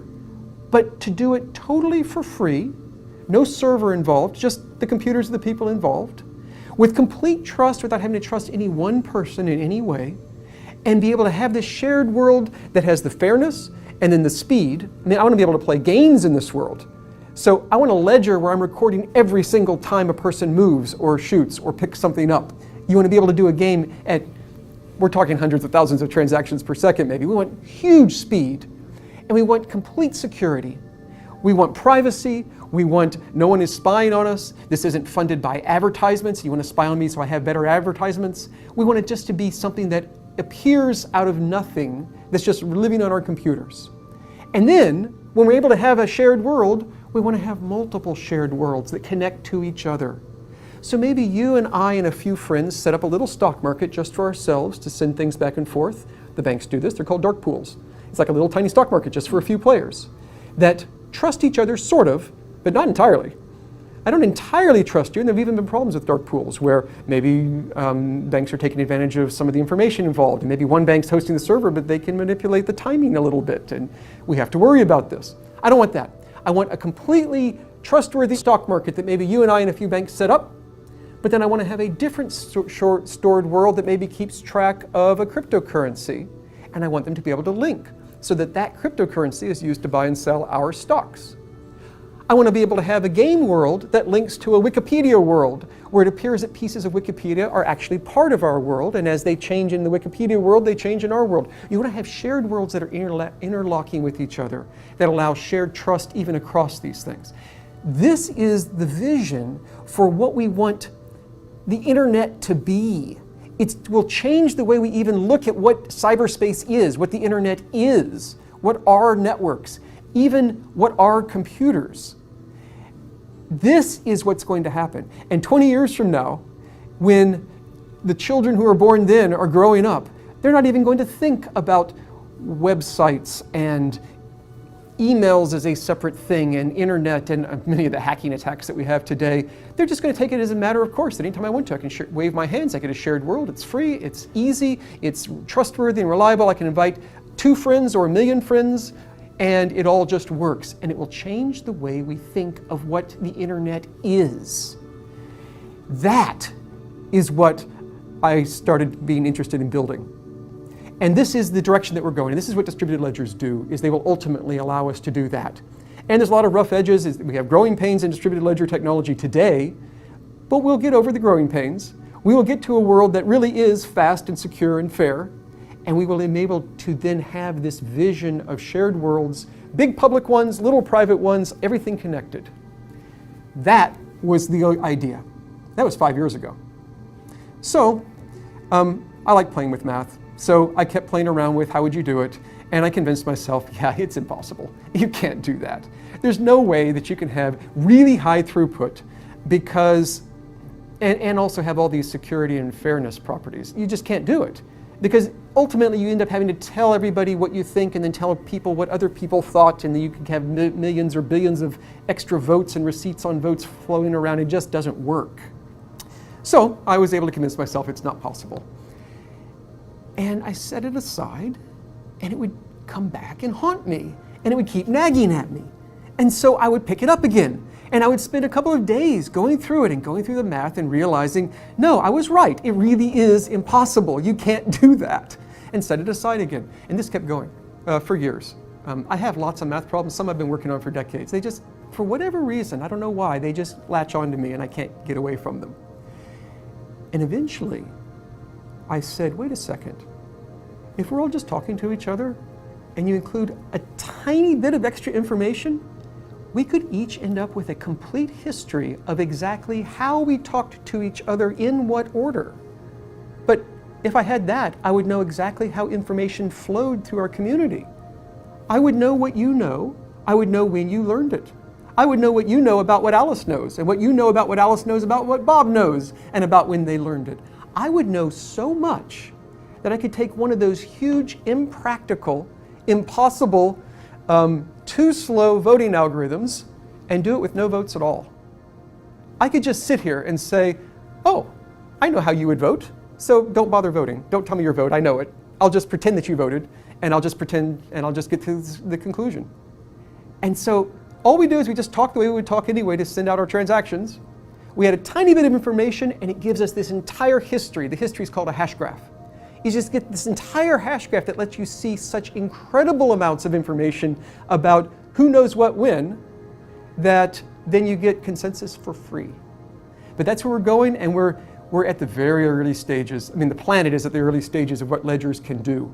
But to do it totally for free, no server involved, just the computers of the people involved, with complete trust without having to trust any one person in any way, and be able to have this shared world that has the fairness and then the speed. I mean, I want to be able to play games in this world. So I want a ledger where I'm recording every single time a person moves or shoots or picks something up. You want to be able to do a game at, we're talking hundreds of thousands of transactions per second maybe. We want huge speed, and we want complete security. We want privacy. We want no one is spying on us. This isn't funded by advertisements. You want to spy on me so I have better advertisements. We want it just to be something that appears out of nothing, that's just living on our computers. And then, when we're able to have a shared world, we want to have multiple shared worlds that connect to each other. So maybe you and I and a few friends set up a little stock market just for ourselves to send things back and forth. The banks do this. They're called dark pools. It's like a little tiny stock market just for a few players that trust each other, sort of, but not entirely. I don't entirely trust you, and there have even been problems with dark pools where maybe banks are taking advantage of some of the information involved, and maybe one bank's hosting the server, but they can manipulate the timing a little bit, and we have to worry about this. I don't want that. I want a completely trustworthy stock market that maybe you and I and a few banks set up, but then I want to have a different stored world that maybe keeps track of a cryptocurrency, and I want them to be able to link so that that cryptocurrency is used to buy and sell our stocks. I want to be able to have a game world that links to a Wikipedia world, where it appears that pieces of Wikipedia are actually part of our world, and as they change in the Wikipedia world, they change in our world. You want to have shared worlds that are interlocking with each other, that allow shared trust even across these things. This is the vision for what we want the internet to be. It will change the way we even look at what cyberspace is, what the internet is, what are networks, even what are computers. This is what's going to happen. And 20 years from now, when the children who are born then are growing up, they're not even going to think about websites and emails as a separate thing, and internet and many of the hacking attacks that we have today. They're just going to take it as a matter of course. That anytime I want to, I can wave my hands. I get a shared world. It's free, it's easy, it's trustworthy and reliable. I can invite 2 friends or 1 million friends, and it all just works. And it will change the way we think of what the internet is. That is what I started being interested in building. And this is the direction that we're going. And this is what distributed ledgers do, is they will ultimately allow us to do that. And there's a lot of rough edges. We have growing pains in distributed ledger technology today, but we'll get over the growing pains. We will get to a world that really is fast and secure and fair, and we will be able to then have this vision of shared worlds, big public ones, little private ones, everything connected. That was the idea. That was 5 years ago. So I like playing with math. So I kept playing around with how would you do it, and I convinced myself, yeah, it's impossible. You can't do that. There's no way that you can have really high throughput because, and also have all these security and fairness properties. You just can't do it. Because ultimately you end up having to tell everybody what you think and then tell people what other people thought, and then you can have millions or billions of extra votes and receipts on votes flowing around. It just doesn't work. So I was able to convince myself it's not possible. And I set it aside, and it would come back and haunt me, and it would keep nagging at me. And so I would pick it up again, and I would spend a couple of days going through it and going through the math and realizing, no, I was right. It really is impossible. You can't do that. And set it aside again. And this kept going for years. I have lots of math problems. Some I've been working on for decades. They just, for whatever reason, I don't know why, they just latch on to me, and I can't get away from them. And eventually, I said, wait a second. If we're all just talking to each other and you include a tiny bit of extra information, we could each end up with a complete history of exactly how we talked to each other in what order. But if I had that, I would know exactly how information flowed through our community. I would know what you know. I would know when you learned it. I would know what you know about what Alice knows, and what you know about what Alice knows about what Bob knows, and about when they learned it. I would know so much that I could take one of those huge, impractical, impossible, too slow voting algorithms and do it with no votes at all. I could just sit here and say, oh, I know how you would vote, so don't bother voting. Don't tell me your vote, I know it. I'll just pretend that you voted, and I'll just pretend, and I'll just get to the conclusion. And so all we do is we just talk the way we would talk anyway to send out our transactions. We had a tiny bit of information, and it gives us this entire history. The history is called a hash graph. You just get this entire hash graph that lets you see such incredible amounts of information about who knows what when, that then you get consensus for free. But that's where we're going, and we're at the very early stages. I mean, the planet is at the early stages of what ledgers can do.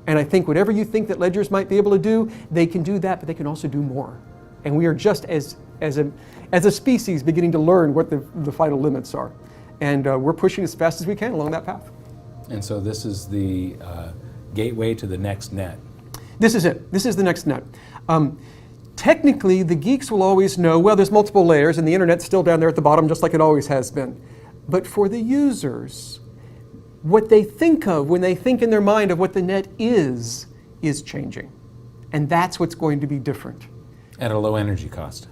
And I think whatever you think that ledgers might be able to do, they can do that, but they can also do more. And we are just as a species beginning to learn what the final limits are. And we're pushing as fast as we can along that path. And so this is the gateway to the next net. This is it. This is the next net. Technically, the geeks will always know, well, there's multiple layers, and the internet's still down there at the bottom, just like it always has been. But for the users, what they think of when they think in their mind of what the net is changing. And that's what's going to be different. At a low energy cost.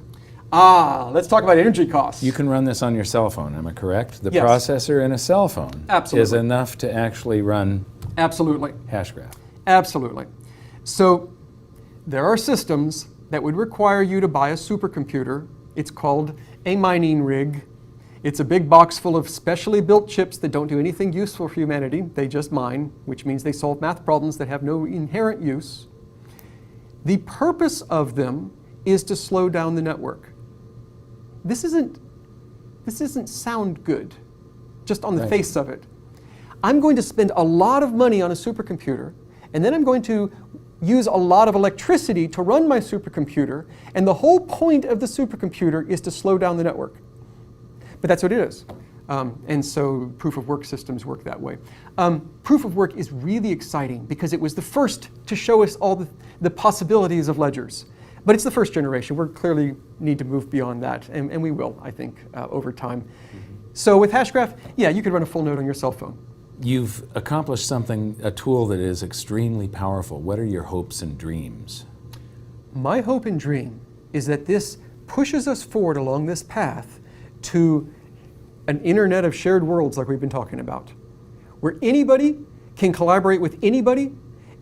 Let's talk about energy costs. You can run this on your cell phone, am I correct? The Yes. processor in a cell phone Absolutely. is enough to actually run Absolutely. Hashgraph. Absolutely. So there are systems that would require you to buy a supercomputer. It's called a mining rig. It's a big box full of specially built chips that don't do anything useful for humanity. They just mine, which means they solve math problems that have no inherent use. The purpose of them is to slow down the network. This doesn't sound good, just on the face of it. I'm going to spend a lot of money on a supercomputer, and then I'm going to use a lot of electricity to run my supercomputer, and the whole point of the supercomputer is to slow down the network. But that's what it is. And so proof of work systems work that way. Proof of work is really exciting because it was the first to show us all the possibilities of ledgers. But it's the first generation. We clearly need to move beyond that, and we will, I think, over time. So with Hashgraph, yeah, you could run a full node on your cell phone. You've accomplished something, a tool that is extremely powerful. What are your hopes and dreams? My hope and dream is that this pushes us forward along this path to an internet of shared worlds like we've been talking about, where anybody can collaborate with anybody,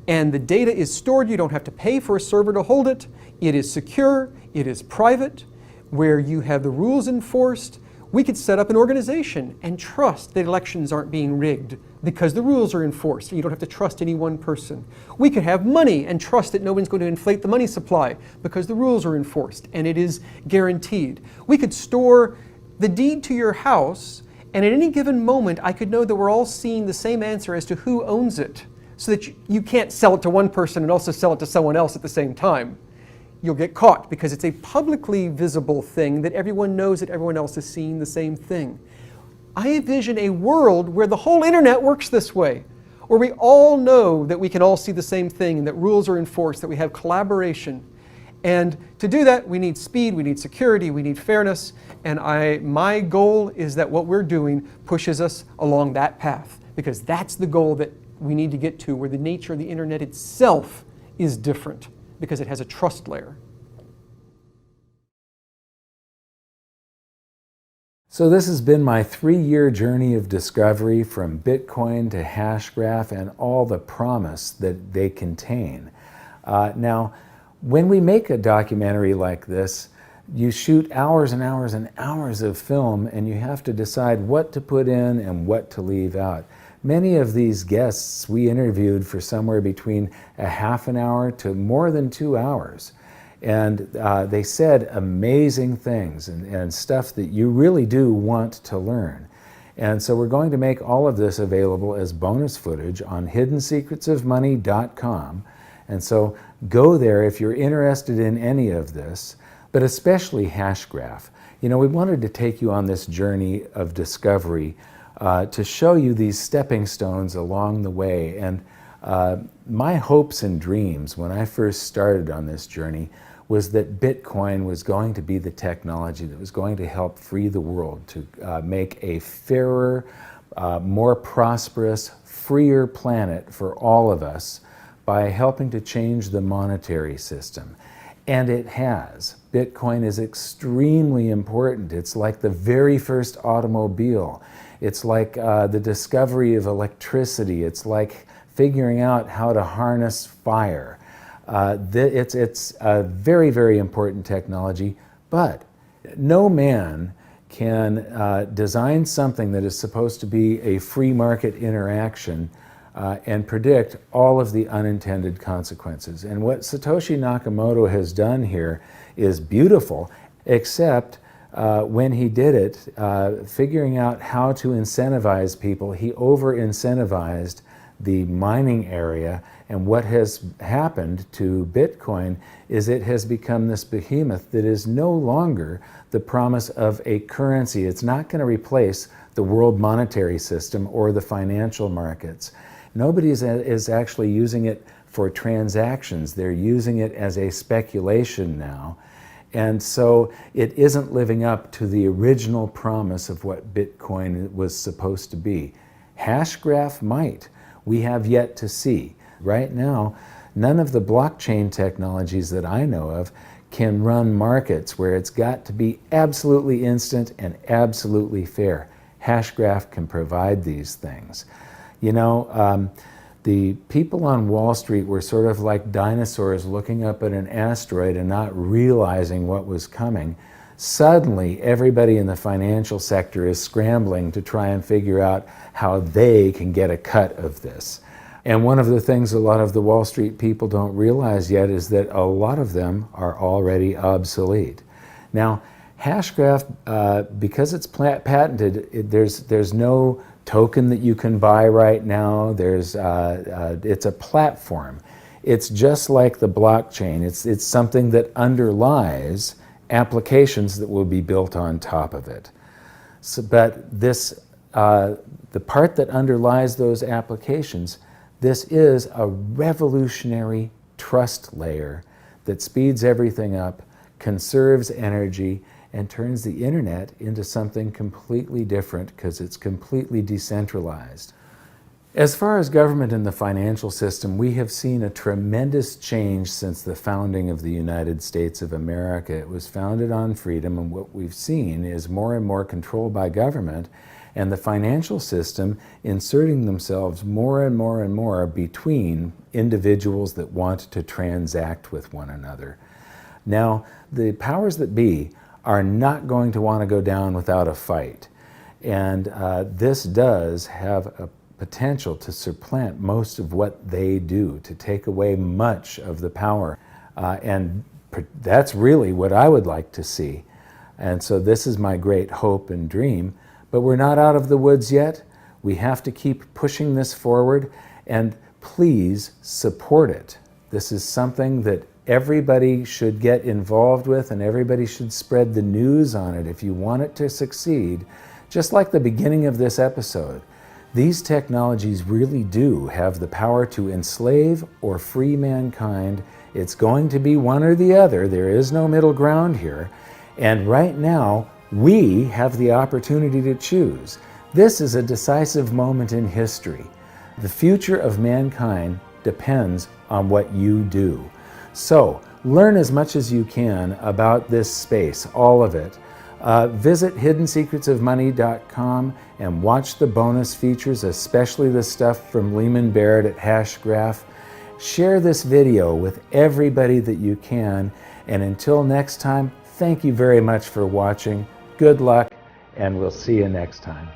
and the data is stored. You don't have to pay for a server to hold it. It is secure, it is private, where you have the rules enforced. We could set up an organization and trust that elections aren't being rigged because the rules are enforced. You don't have to trust any one person. We could have money and trust that no one's going to inflate the money supply because the rules are enforced and it is guaranteed. We could store the deed to your house, and at any given moment I could know that we're all seeing the same answer as to who owns it, so that you can't sell it to one person and also sell it to someone else at the same time. You'll get caught because it's a publicly visible thing that everyone knows that everyone else is seeing the same thing. I envision a world where the whole internet works this way, where we all know that we can all see the same thing and that rules are enforced, that we have collaboration. And to do that, we need speed, we need security, we need fairness, and my goal is that what we're doing pushes us along that path, because that's the goal that we need to get to, where the nature of the internet itself is different, because it has a trust layer. So this has been my 3-year journey of discovery from Bitcoin to Hashgraph and all the promise that they contain. Now, when we make a documentary like this, you shoot hours and hours and hours of film, and you have to decide what to put in and what to leave out. Many of these guests we interviewed for somewhere between a half an hour to more than 2 hours. And they said amazing things and stuff that you really do want to learn. And so we're going to make all of this available as bonus footage on hiddensecretsofmoney.com. And so go there if you're interested in any of this. but especially Hashgraph. You know, we wanted to take you on this journey of discovery to show you these stepping stones along the way. And my hopes and dreams when I first started on this journey was that Bitcoin was going to be the technology that was going to help free the world to make a fairer, more prosperous, freer planet for all of us by helping to change the monetary system. And it has. Bitcoin is extremely important. It's like the very first automobile. It's like the discovery of electricity. It's like figuring out how to harness fire. It's a very, very important technology, but no man can design something that is supposed to be a free market interaction and predict all of the unintended consequences. And what Satoshi Nakamoto has done here is beautiful, except when he did it, figuring out how to incentivize people, he over-incentivized the mining area. And what has happened to Bitcoin is it has become this behemoth that is no longer the promise of a currency. It's not going to replace the world monetary system or the financial markets. Nobody is actually using it for transactions. They're using it as a speculation now. And so it isn't living up to the original promise of what Bitcoin was supposed to be. Hashgraph might. We have yet to see. Right now, none of the blockchain technologies that I know of can run markets where it's got to be absolutely instant and absolutely fair. Hashgraph can provide these things. You know, the people on Wall Street were sort of like dinosaurs looking up at an asteroid and not realizing what was coming. Suddenly, everybody in the financial sector is scrambling to try and figure out how they can get a cut of this. And one of the things a lot of the Wall Street people don't realize yet is that a lot of them are already obsolete. Now, Hashgraph, because it's patented, there's no token that you can buy right now. It's a platform. It's just like the blockchain. It's something that underlies applications that will be built on top of it. So, but this, the part that underlies those applications, this is a revolutionary trust layer that speeds everything up, conserves energy, and turns the internet into something completely different because it's completely decentralized. As far as government and the financial system, we have seen a tremendous change since the founding of the United States of America. It was founded on freedom, and what we've seen is more and more control by government and the financial system inserting themselves more and more and more between individuals that want to transact with one another. Now, the powers that be are not going to want to go down without a fight. And this does have a potential to supplant most of what they do, to take away much of the power. And that's really what I would like to see. And so this is my great hope and dream. But we're not out of the woods yet. We have to keep pushing this forward, and please support it. This is something that everybody should get involved with, and everybody should spread the news on it if you want it to succeed. Just like the beginning of this episode, these technologies really do have the power to enslave or free mankind. It's going to be one or the other. There is no middle ground here. And right now, we have the opportunity to choose. This is a decisive moment in history. The future of mankind depends on what you do. So, learn as much as you can about this space, all of it. Visit hiddensecretsofmoney.com and watch the bonus features, especially the stuff from Lehman Barrett at Hashgraph. Share this video with everybody that you can. And until next time, thank you very much for watching. Good luck, and we'll see you next time.